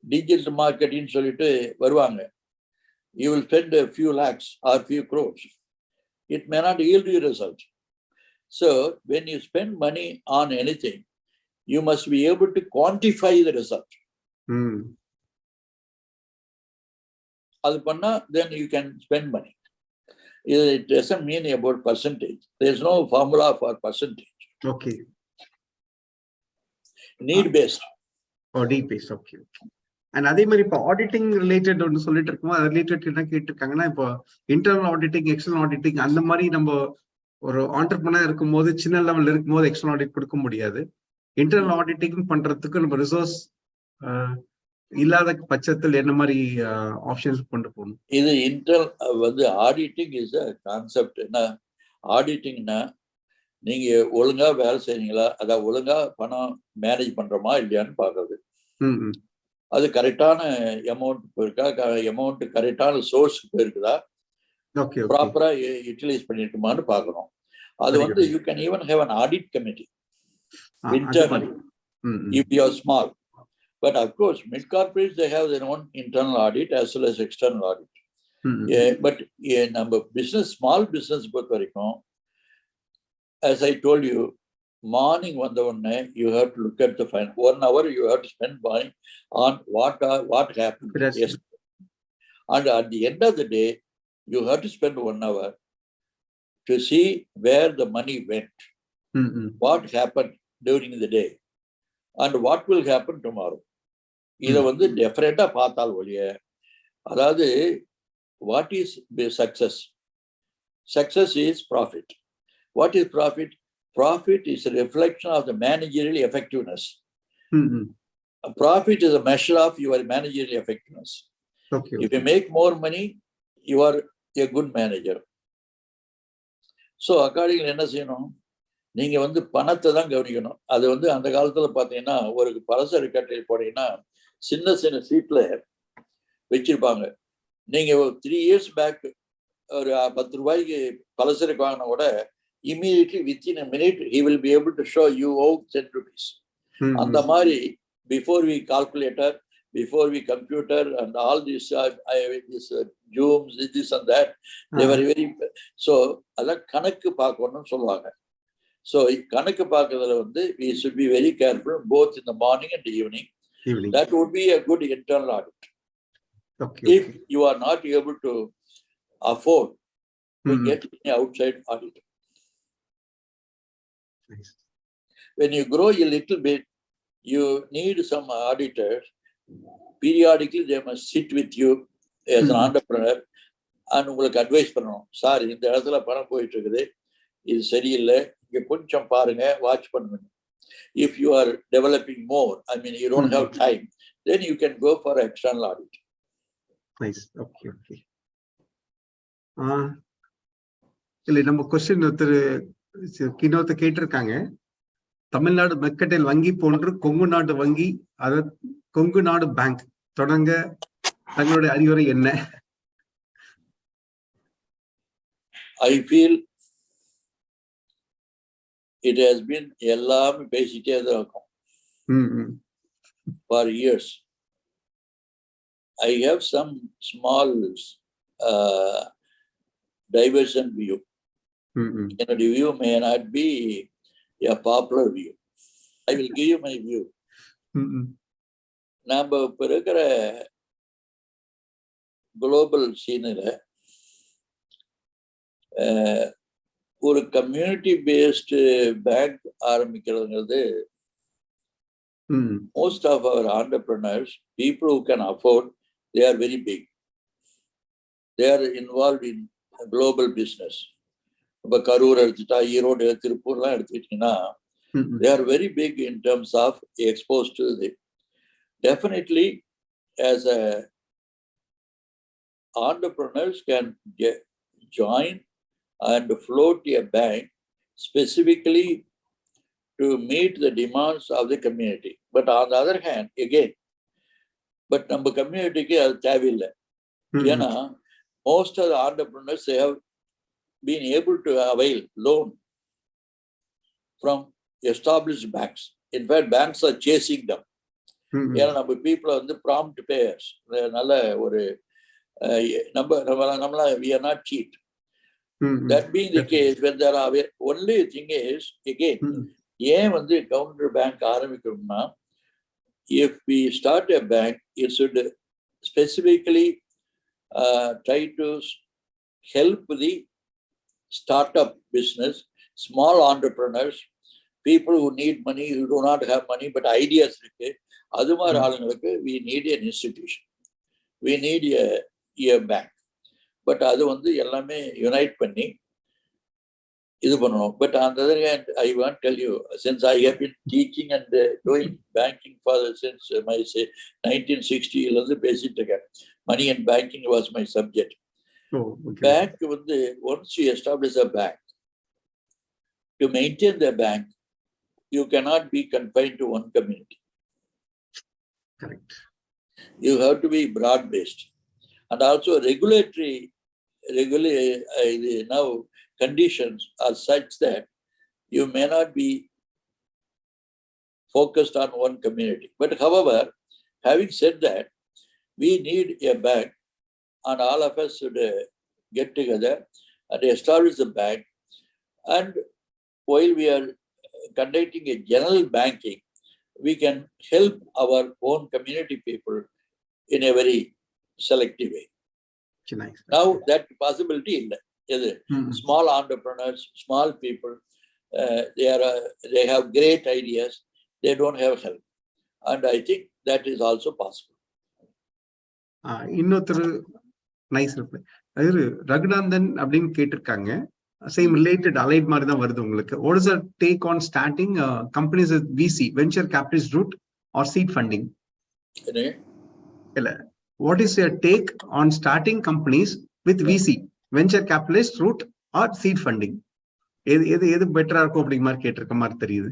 டிஜிட்டல் மார்க்கெட்டிங் சொல்லிட்டு வருவாங்க, you will spend a few lakhs or few crores. It may not yield you result. So when you spend money on anything, you must be able to quantify the result. அது பண்ணா then you can spend money. It doesn't mean about percentage. There's no formula for percentage. Okay. Need based. Need based. Okay. And அதே மாதிரி இப்போ ஆடிட்டிங் ரிலேட்டட் ஒன்று சொல்லிட்டு இருக்கோம், அது ரிலேட்டட் என்ன கேட்டிருக்காங்கன்னா, இப்போ இன்டர்னல் ஆடிட்டிங் எக்ஸ்டர்னல் ஆடிட்டிங் அந்த மாதிரி நம்ம ஒரு ஆண்டர்பிரனர் இருக்கும் போது சின்ன லெவல் இருக்கும் போது எக்ஸ்டர்னல் ஆடிட் கொடுக்க முடியாது. இன்டர்னல் ஆடிட்டிங் பண்றதுக்கு நம்ம ரிசோர்ஸ் இல்லாத பட்சத்தில் என்ன மாதிரி ஆப்ஷன்ஸ் கொண்டு போகணும்? இது இன்டர்னல் வந்து ஆடிட்டிங் இஸ் அ கான்செப்ட். என்ன ஆடிட்டிங்னா, நீங்க ஒழுங்கா வேலை செய்றீங்களா, அதான் ஒழுங்கா பணம் மேனேஜ் பண்றோமா இல்லையான்னு பாக்குறது. அது கரெக்டான அமௌண்ட் போயிருக்கா, அமௌண்ட் கரெக்டான சோர்ஸ் போயிருக்குதா, ப்ராப்பரா யூட்டிலைஸ் பண்ணிட்டுமான்னு பார்க்கணும். அது வந்து you can even have an audit committee internally if you are small. But of course, mid corporates, they have their own internal audit as well as external audit. But நம்ம business, small business பொறுத்த வரைக்கும், as I told you, morning வந்த உடனே you have to look at the final 1 hour you have to spend on what happened yesterday. And at the end of the day, you have to spend 1 hour to see where the money went, what happened during the day, and what will happen tomorrow. இதை வந்து டெஃபரெண்டா பார்த்தால் ஒழிய, அதாவது what is the success? Success is profit. What is profit? Profit is a reflection of the managerial effectiveness. A profit is a measure of your managerial effectiveness. Okay. If you make more money, you are a good manager. So accordingly என்ன செய்யணும், நீங்க வந்து பணத்தை தான் கவனிக்கணும். அது வந்து அந்த காலத்துல பாத்தீங்கன்னா ஒரு பலசரி கட்டையில் போனீங்கன்னா சின்ன சின்ன சீட்ல வச்சிருப்பாங்க. நீங்க 3 years பேக் ஒரு 10 ரூபாய்க்கு பலசருக்கு வாங்கினா கூட immediately within a minute he will be able to show you owe 10 rupees. அந்த மாதிரி before we calculator, before we computer and all this zooms, this and that, they were very, so அதெல்லாம் கணக்கு பார்க்கணும்னு சொல்லுவாங்க. So கணக்கு பார்க்கறதுல வந்து we should be very careful both in the morning and evening. That would be a good internal audit. Okay. If you are not able to afford to get an outside auditor. Nice. When you grow a little bit, you need some auditors. Periodically, they must sit with you as an entrepreneur and உங்களுக்கு அட்வைஸ் பண்ணணும். சார், இந்த இடத்துல பணம் போயிட்டு இருக்குது, இது சரியில்லை, இங்க கொஞ்சம் பாருங்க, வாட்ச் பண்ணுங்க. If you are developing more, I mean, you don't have time, then you can go for external audit. Nice. Okay. Okay. இல்லை நம்ம கொஸ்டின் இன்னொருத்த கேட்டிருக்காங்க. தமிழ்நாடு மெர்கன்டைல் வங்கி போன்று கொங்கு நாடு வங்கி, அதாவது கொங்கு நாடு பேங்க் தொடங்க தங்களுடைய அறிவுரை என்ன? I feel it has been எல்லாமே பேசிட்டே தான் இருக்கும் for years. I have some small diversion view. And the view may not be a popular view. I will give you my view. நம்ம இப்ப இருக்கிற குளோபல் சீனில் ஒரு கம்யூனிட்டி பேஸ்டு பேங்க் ஆரம்பிக்கிறதுங்கிறது most of our entrepreneurs, people who can afford, they are very big. They are involved in global business. இப்போ கரூர் எடுத்துட்டா, ஈரோடு, திருப்பூர்லாம் எடுத்துக்கிட்டீங்கன்னா, they are very big in terms of exposed to the. Definitely, as a entrepreneurs can join and float a bank specifically to meet the demands of the community. But on the other hand, again, but நம்ம கம்யூனிட்டிக்கு அது தேவையில்லை. ஏன்னா most of the entrepreneurs, they have been able to avail loan from established banks. In fact, banks are chasing them. ஏன்னா நம்ம people வந்து prompt payers. நல்ல ஒரு நம்மளா we are not cheat. That being the case, when there are only thing is, again, ஏன் வந்து கவுண்டர் பேங்க் ஆரம்பிக்கணும்னா, if we start a bank, it should specifically try to help the startup business, small entrepreneurs, people who need money, who do not have money, but ideas இருக்கு. அது மாதிரி ஆளுங்களுக்கு we need an institution, we need a bank. But அது வந்து எல்லாமே யுனைட் பண்ணி இது பண்ணணும். But on the other hand, I want to tell you, since I have been teaching and doing banking for since my 1960 இருந்து பேசிட்டு இருக்கேன். Money and banking was my subject. Bank வந்து once you establish a bank, to maintain the bank, you cannot be confined to one community. Correct. You have to be broad-based, and also regulatory now conditions are such that you may not be focused on one community. But however, having said that, we need a bank, and all of us should get together and establish a bank. And while we are conducting a general banking, we can help our own community people in a very selective way. Nice. Now that possibility இல்லை. எது small entrepreneurs, small people, they have great ideas, they don't have help, and I think that is also possible. இன்னொரு நைஸ் ரிப்ளை. அது ரகுநந்தன் அப்படின்னு கேட்டிருக்காங்க. சேம் ரிலேட்டட் அலைட் மாதிரி தான் வருது உங்களுக்கு. What is the take on starting companies with VC venture capitalist route or seed funding? இல்ல, what is your take on starting companies with VC venture capitalist route or seed funding? எது பெட்டரா இருக்கும் அப்படிங்கிற மாதிரி கேட்டிருக்க மாதிரி தெரியுது.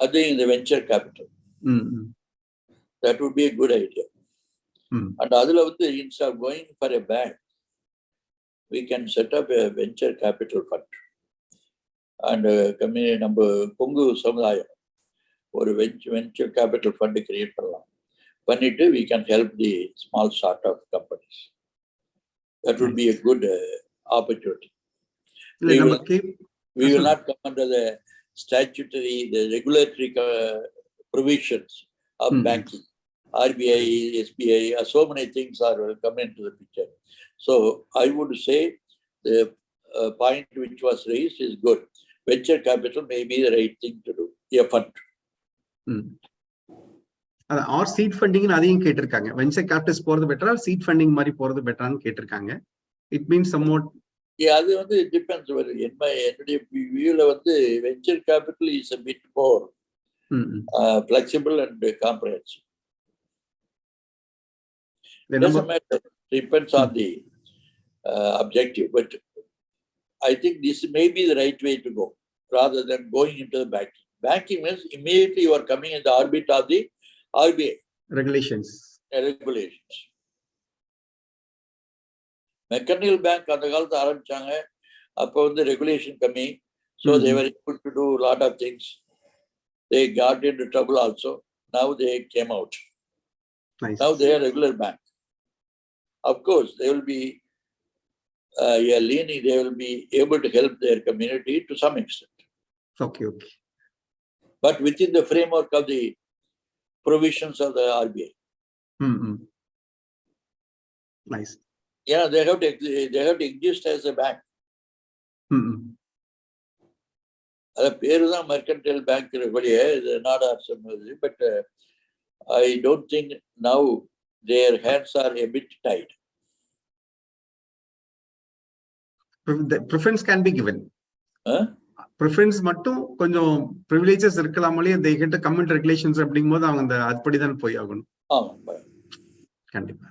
அது இந்த venture capital, that would be a good idea. And அதுல வந்து instead of going for a bank, we can set up a venture capital fund. And நம்ம கொங்கு சமுதாயம் ஒரு venture capital fund கிரியேட் பண்ணலாம். பண்ணிட்டு we can help the small startup companies. That would be a good opportunity. We will not come under the statutory, the regulatory provisions of banking. RBI, SBI, so many things are coming into the picture. So I would say the point which was raised is good. Venture capital may be the right thing to do, a fund. Or seed funding அதையும் கேட்டிருக்காங்க. வெஞ்சர் கேபிட்டல்ஸ் போறது பெட்டரா, சீட் ஃபண்டிங் மாதிரி போறது பெட்டரான்னு கேட்டிருக்காங்க. It means somewhat. அது வந்து டிபெண்ட்ஸ். என்னுடைய வியூல வந்து venture capital is a bit more flexible and comprehensive. It doesn't matter. Depends on the objective, but I think this may be the right way to go rather than going into the banking. Banking means immediately you are coming in the orbit of the RBI regulations. Mechanical bank அந்த காலத்து ஆரம்பிச்சாங்க. அப்போ வந்து ரெகுலேஷன் கம்மி. So they were able to do a lot of things. They got into trouble also. Now they came out. Nice. Now they are regular bank. Of course, they will be leaning. They will be able to help their community to some extent. Okay. But within the framework of the provisions of the RBI. Nice. Yeah, they have to exist as a bank. அது பேரு தான் மெர்கன்டைல் பேங்க் வெளியே, இது நாடார் சொன்னது. But I don't think now their hands are a bit tied. The preference can be given. Preference மட்டும் கொஞ்சம் privileges இருக்கலாமலே, they get the comment regulations அப்படிங்கும்போது அவங்க அந்த அதுபடி தான் போய் ஆகணும். கண்டிப்பா.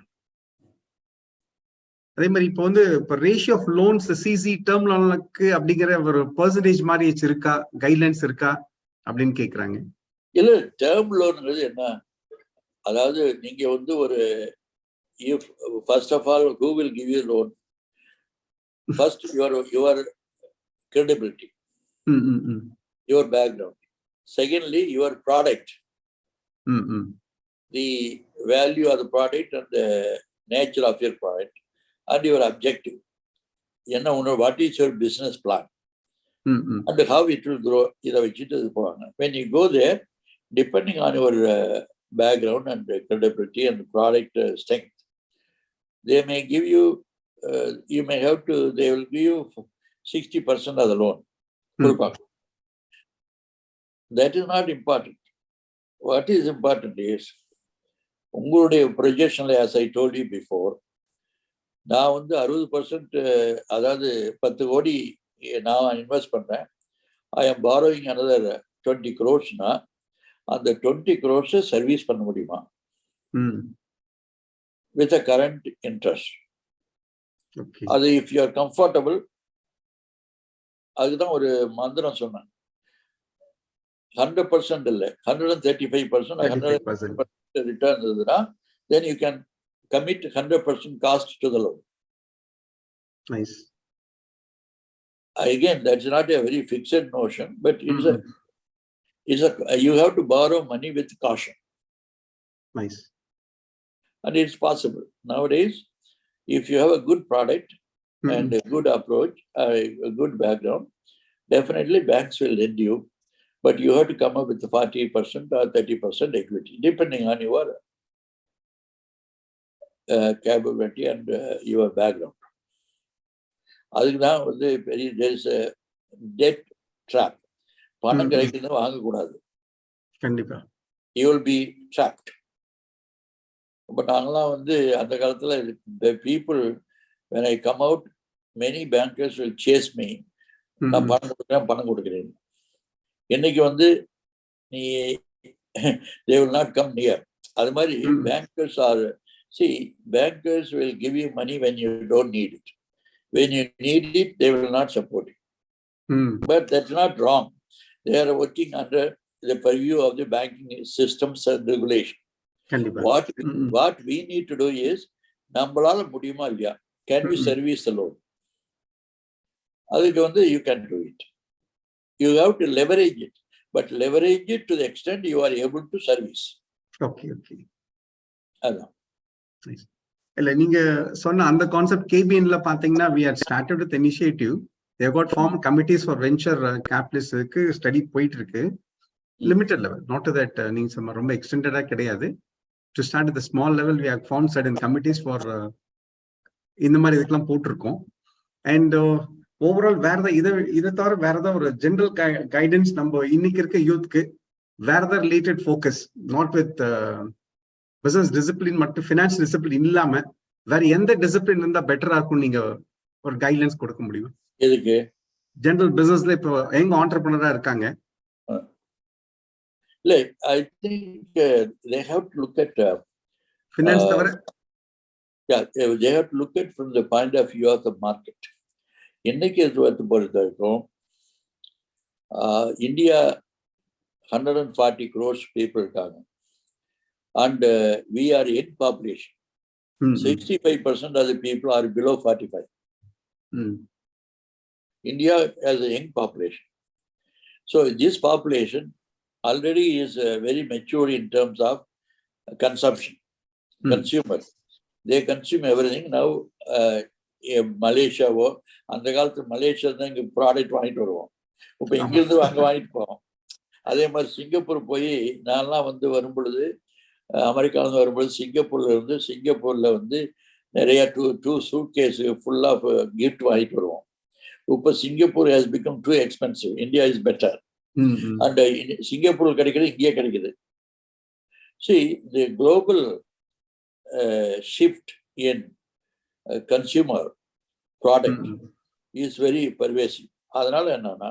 அதே மாதிரி இப்போ வந்து இப்போ ratio of loans CC term லோனுக்கு அப்படிங்கிற ஒரு பெர்சன்டேஜ் மாதிரி இருக்கா, கைட்லைன்ஸ் இருக்கா அப்படின்னு கேக்குறாங்க. இல்ல, டேர்ம் லோன்ங்கிறது என்ன, அதாவது நீங்க வந்து ஒரு first of all who will give you loan? First your credibility, your background. Secondly, your product, the value of the product and the nature of your product and your objective. What is your business plan and how it will grow? When you go there, depending on your background and credibility and product strength, they may give you, they will give you 60% of the loan. That is not important. What is important is உங்களுடைய projection, as I told you before, நான் வந்து 60%, அதாவது 10 கோடி நான் இன்வெஸ்ட் பண்றேன். I am borrowing another 20 crores-னா அந்த 20 crores சர்வீஸ் பண்ண முடியுமா with a current interest? அது if you are comfortable, அதுதான் ஒரு மந்திரம் சொன்னேன். 100% இல்லை, 135% 100% ரிட்டர்ன் இருந்ததுன்னா then you can commit 100% cost to the loan. Nice. Again, that's not a very fixed notion, but you have to borrow money with caution. Nice. And it's possible nowadays. If you have a good product and a good approach, a good background, definitely banks will lend you, but you have to come up with 40% or 30% equity, depending on your capability and your background. அதுக்கு தான் வந்து பெரிய there is a debt trap. பணம் கிடைக்கிறது வாங்கக்கூடாது. கண்டிப்பா. You will be trapped. But நாங்களாம் வந்து அந்த காலத்துல the people when I come out many bankers will chase me. நான் பணம் கொடுக்கிறேன். என்னைக்கு வந்து நீ they will not come near. அது மாதிரி bankers are, see, bankers will give you money when you don't need it. When you need it, they will not support you. But that's not wrong. They are working under the purview of the banking systems and regulation. What we need to do is, நம்மளால முடியுமா இல்லையா? Can we service the loan? அதுக்கு வந்து you can do it. You have to leverage it, but leverage it to the extent you are able to service. Okay. அதான். இல்ல நீங்க சொன்ன அந்த கான்செப்ட் கேபிஎன்ல பாத்தீங்கன்னா we had started with initiative. They have got formed committees for venture capitalists study போயிட்டு இருக்கு. Limited level, not to that நீங்க ரொம்ப எக்ஸ்டெண்டடா கிடையாது. To start at the small level, we have formed certain committees for இந்த மாதிரி இதுக்கெல்லாம் போட்டிருக்கோம். அண்ட் ஓவரால் இதை தவிர வேற ஏதாவது ஒரு ஜெனரல் கைடன்ஸ் நம்ம இன்னைக்கு இருக்க யூத்க்கு வேற ஏதாவது related focus, not with business discipline மட்டும், ஃபினான்ஸ் டிசிப்ளின் இல்லாம வேற எந்த டிசிப்ளின் இருந்தா பெட்டரா இருக்கும் நீங்க ஒரு கைட்லைன்ஸ் கொடுக்க முடியுமா? எதுக்கு? ஜெனரல் பிசினஸ்ல இப்போ எங்க ஆண்டர்பிரினரா இருக்காங்க. இல்ல, I think they have to look at finance தவிர, they have to look at from the point of view of the market. இன்னைக்கு பொறுத்த வரைக்கும் இந்தியா 140 crores people இருக்காங்க, and we are in population. 65% of the people are below 45. India has a young population. So this population already is very mature in terms of consumption. Consumer. They consume everything. Now, Malaysia, அந்த காலத்து மலேசியா தான் இங்கே ப்ராடக்ட் வாங்கிட்டு வருவோம். இப்போ இங்கிருந்து அங்கே வாங்கிட்டு போவோம். அதே மாதிரி சிங்கப்பூர் போய் நான்லாம் வந்து வரும் பொழுது, அமெரிக்காவிலேருந்து வரும்பொழுது சிங்கப்பூரில் வந்து நிறைய two suitcase full of gift வாங்கிட்டு வருவோம். இப்போ Singapore has become too expensive. India is better. And Singapore கிடைக்கிறது இங்கேயே கிடைக்குது. See, the global shift in consumer product is very pervasive. அதனால என்னன்னா,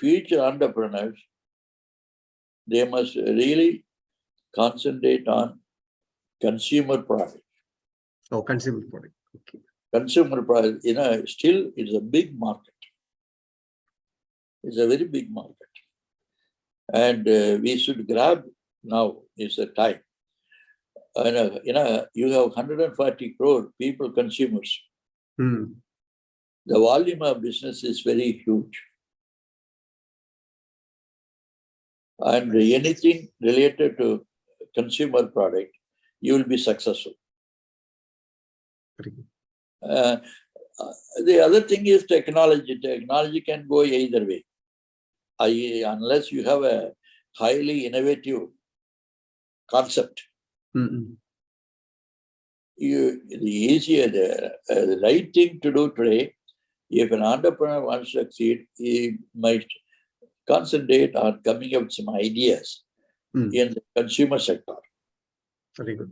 future entrepreneurs, they must really concentrate on consumer product. Oh, consumer product. Okay. Consumer product, still it's a big market. It's a very big market. And we should grab now is the time. You have 140 crore people, consumers. The volume of business is very huge. And anything related to consumer product, you will be successful. The other thing is technology. Technology can go either way. Unless you have a highly innovative concept. The right thing to do today, if an entrepreneur wants to succeed, he might concentrate on coming up with some ideas in the consumer sector. Very good.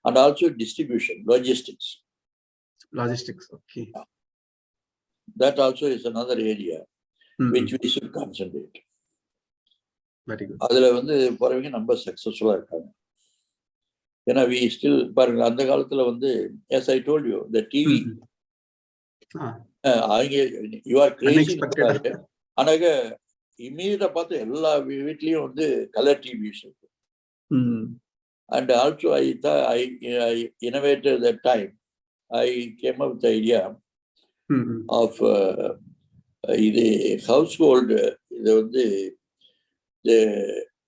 And also distribution, logistics. Okay. That also is another area which we should concentrate. Very good. அதுல வந்து போறவங்க ரொம்ப சக்சஸ்ஃபுல்லா இருக்காங்க. ஏன்னா we still பாருங்க, அந்த காலத்துல வந்து as I told you, the TV you are crazy. ஆனாக்க இமீடியட்டா பார்த்து எல்லா வீட்லயும் வந்து கலர் டிவிஸ் இருக்கு. And also I innovated that time. I came up with the idea of இது household, இது வந்து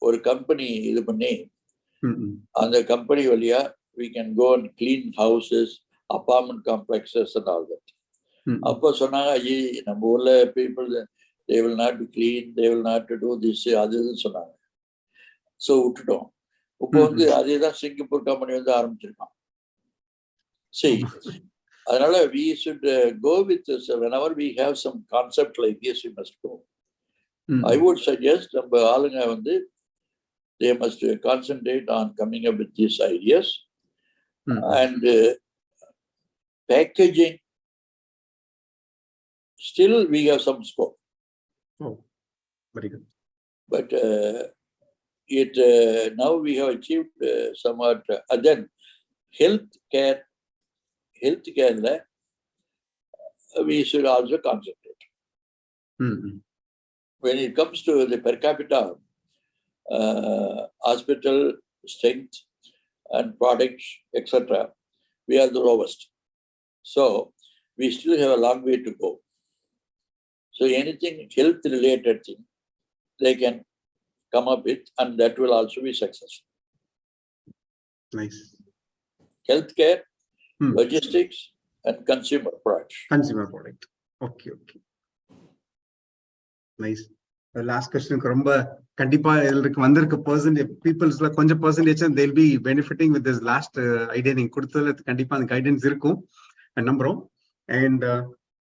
ஒரு கம்பெனி இது பண்ணி, அந்த கம்பெனி வழியா we can go and clean houses, apartment complexes and all that. அப்போ சொன்னாங்க, நம்ம ஊர்ல people, they will not be clean, they will not do this, அதுன்னு சொன்னாங்க. ஸோ விட்டுட்டோம். இப்போ வந்து அதே தான் சிங்கப்பூர் கம்பெனி வந்து ஆரம்பிச்சிருக்கான். See, அதனால we should go with this. Whenever we have some concept like this, we must go. I would suggest நம்ம ஆளுங்க வந்து they must concentrate on coming up with these ideas and packaging. Still, we have some scope. Oh, very good. But now we have achieved somewhat. Then healthcare, we should also concentrate. When it comes to the per capita hospital strength and products, etc., we are the lowest. So we still have a long way to go. So anything health related thing they can come up with, and that will also be successful. Nice. Healthcare, logistics, and consumer products. Consumer product. Okay. Nice. The last question ரொம்ப கண்டிப்பா இதுக்கு வந்திருக்க பீப்புள்ஸ்ல கொஞ்சம் percentage they'll be benefiting with this last idea நீங்க கொடுத்ததுல கண்டிப்பா அந்த கைடன்ஸ் இருக்கும் நம்புறோம். அண்ட்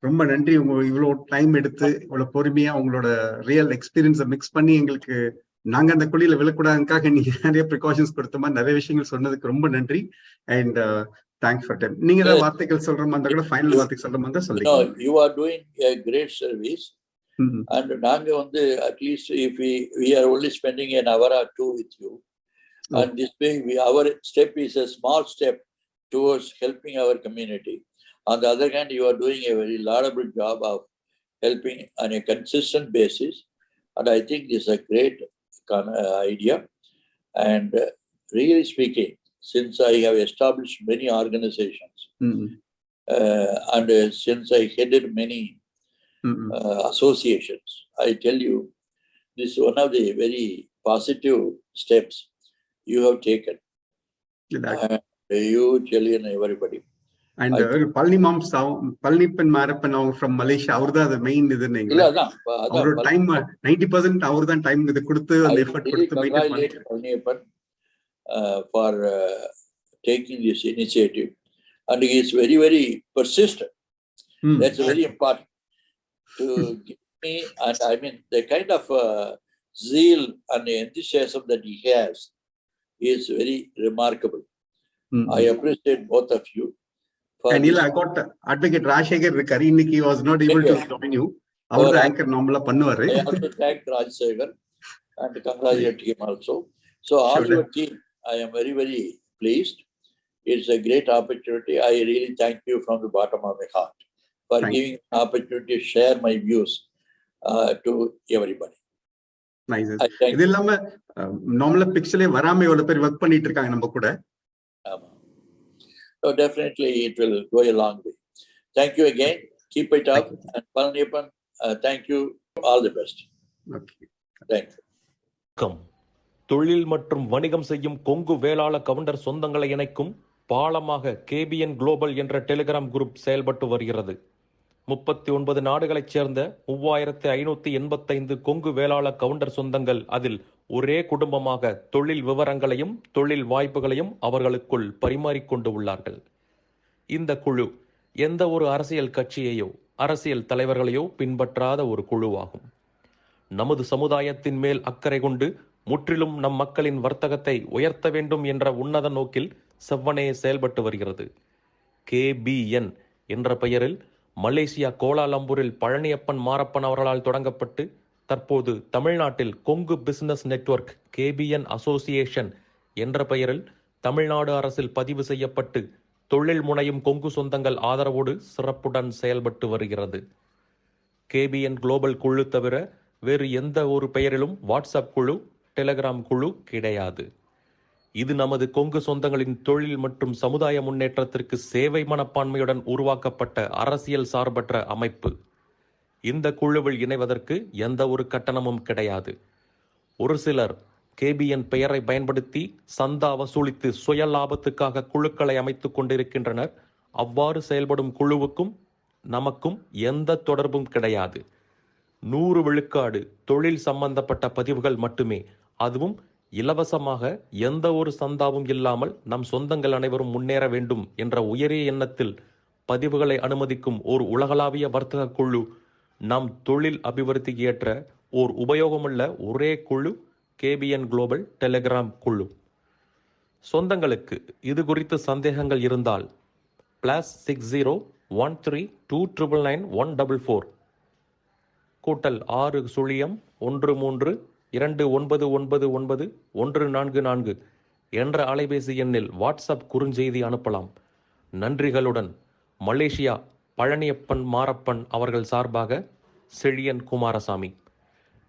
ரொம்ப நன்றி, உங்க இவ்வளவு டைம் எடுத்து இவ்வளவு பொறுமையா உங்களோட ரியல் எக்ஸ்பீரியன்ஸை மிக்ஸ் பண்ணி எங்களுக்கு நாங்க அந்த குழியில விழக்கூடாதுக்காக நீங்க நிறைய ப்ரிகாஷன்ஸ் கொடுத்த மாதிரி நிறைய விஷயங்கள் சொன்னதுக்கு ரொம்ப நன்றி. And thanks for time. நீங்க ஏதாவது வார்த்தைகள் சொல்ற மாதிரி கூட ஃபைனல் வார்த்தைகள் சொல்ற மாதிரி சொல்லுங்க. You are doing a great service. And நாங்க வந்து at least if we are only spending an hour or two with you, and this way our step is a small step towards helping our community. On the other hand, you are doing a very laudable job of helping on a consistent basis, and I think this is a great idea. And really speaking, since I have established many organizations and since I headed many associations, I tell you, this is one of the very positive steps you have taken. You, Jillian, everybody. And Palani Marappan from Malaysia, அவர்தான் அது மெயின் இது. அவரோட டைம் 90% அவர்தான் டைம் இது கொடுத்து அந்த எஃபர்ட் கொடுத்து மெயின்டைன் பண்ணிட்டு Palani for taking this initiative, and he is very, very persistent. That's very important to give me, and I mean the kind of zeal and enthusiasm that he has is very remarkable. I appreciate both of you. And I got Advocate Rajshekhar இருக்காரு, இன்னைக்கு he was not able to join you. அவர் தான் ஆங்கர் நார்மலா பண்ணுவாரு. I also thank Rajshekhar and congratulate him also. So all your team, I am very, very pleased. It's a great opportunity. I really thank you from the bottom of my heart for giving an opportunity to share my views to everybody. Nice. இது இல்லாம நார்மலா பிக்சர்ல வராம எவ்வளவு பேர் வர்க் பண்ணிட்டு இருக்காங்க நம்ம கூட. So definitely it will go a long way. Thank you again. Keep it up. And Palani, thank you. All the best. Okay. Thank you. தொழில் மற்றும் வணிகம் செய்யும் கொங்கு வேளாள கவுண்டர் சொந்தங்களை இணைக்கும் பாலமாக KBN குளோபல் என்ற டெலிகிராம் குரூப் செயல்பட்டு வருகிறது. 39 நாடுகளைச் சேர்ந்த 3585 கொங்கு வேளாள கவுண்டர் சொந்தங்கள் அதில் ஒரே குடும்பமாக தொழில் விவரங்களையும் தொழில் வாய்ப்புகளையும் அவர்களுக்குள் பரிமாறிக்கொண்டு உள்ளார்கள். இந்த குழு எந்த ஒரு அரசியல் கட்சியையோ அரசியல் தலைவர்களையோ பின்பற்றாத ஒரு குழுவாகும். நமது சமுதாயத்தின் மேல் அக்கறை கொண்டு முற்றிலும் நம் மக்களின் வர்த்தகத்தை உயர்த்த வேண்டும் என்ற உன்னத நோக்கில் செவ்வனே செயல்பட்டு வருகிறது. KBN என்ற பெயரில் மலேசியா கோலாலம்பூரில் பழனியப்பன் மாரப்பன் அவர்களால் தொடங்கப்பட்டு தற்போது தமிழ்நாட்டில் Kongu business network KBN association என்ற பெயரில் தமிழ்நாடு அரசில் பதிவு செய்யப்பட்டு தொழில் முனையும் கொங்கு சொந்தங்கள் ஆதரவோடு சிறப்புடன் செயல்பட்டு வருகிறது. KBN குளோபல் குழு தவிர வேறு எந்த ஒரு பெயரிலும் வாட்ஸ்அப் குழு, டெலிகிராம் குழு கிடையாது. இது நமது கொங்கு சொந்தங்களின் தொழில் மற்றும் சமுதாய முன்னேற்றத்திற்கு சேவை மனப்பான்மையுடன் உருவாக்கப்பட்ட அரசியல் சார்பற்ற அமைப்பு. இந்த குழுவில் இணைவதற்கு எந்த ஒரு கட்டணமும் கிடையாது. ஒரு சிலர் KBN பெயரை பயன்படுத்தி சந்தா வசூலித்து சுய லாபத்துக்காக குழுக்களை அமைத்துக் கொண்டிருக்கின்றனர். அவ்வாறு செயல்படும் குழுவுக்கும் நமக்கும் எந்த தொடர்பும் கிடையாது. 100 விழுக்காடு தொழில் சம்பந்தப்பட்ட பதிவுகள் மட்டுமே, அதுவும் இலவசமாக எந்த ஒரு சந்தாவும் இல்லாமல் நம் சொந்தங்கள் அனைவரும் முன்னேற வேண்டும் என்ற உயரிய எண்ணத்தில் பதிவுகளை அனுமதிக்கும் ஓர் உலகளாவிய வர்த்தக குழு, நம் தொழில் அபிவிருத்திக்கு ஏற்ற ஓர் உபயோகமுள்ள ஒரே குழு KBN குளோபல் டெலிகிராம் குழு. சொந்தங்களுக்கு இது குறித்து சந்தேகங்கள் இருந்தால் +6013299144 +6*13299144 என்ற அலைபேசி எண்ணில் வாட்ஸ்அப் குறுஞ்செய்தி அனுப்பலாம். நன்றிகளுடன் மலேசியா பழனியப்பன் மாரப்பன் அவர்கள் சார்பாக செழியன் குமாரசாமி.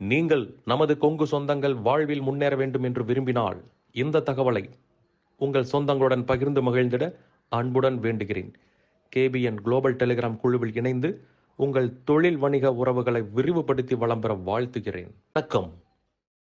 நீங்கள் நமது கொங்கு சொந்தங்கள் வாழ்வில் முன்னேற வேண்டும் என்று விரும்பினால் இந்த தகவலை உங்கள் சொந்தங்களுடன் பகிர்ந்து மகிழ்ந்திட அன்புடன் வேண்டுகிறேன். KBN குளோபல் டெலிகிராம் குழுவில் இணைந்து உங்கள் தொழில் வணிக உறவுகளை விரிவுபடுத்தி வளம் பெற வாழ்த்துகிறேன். வணக்கம்.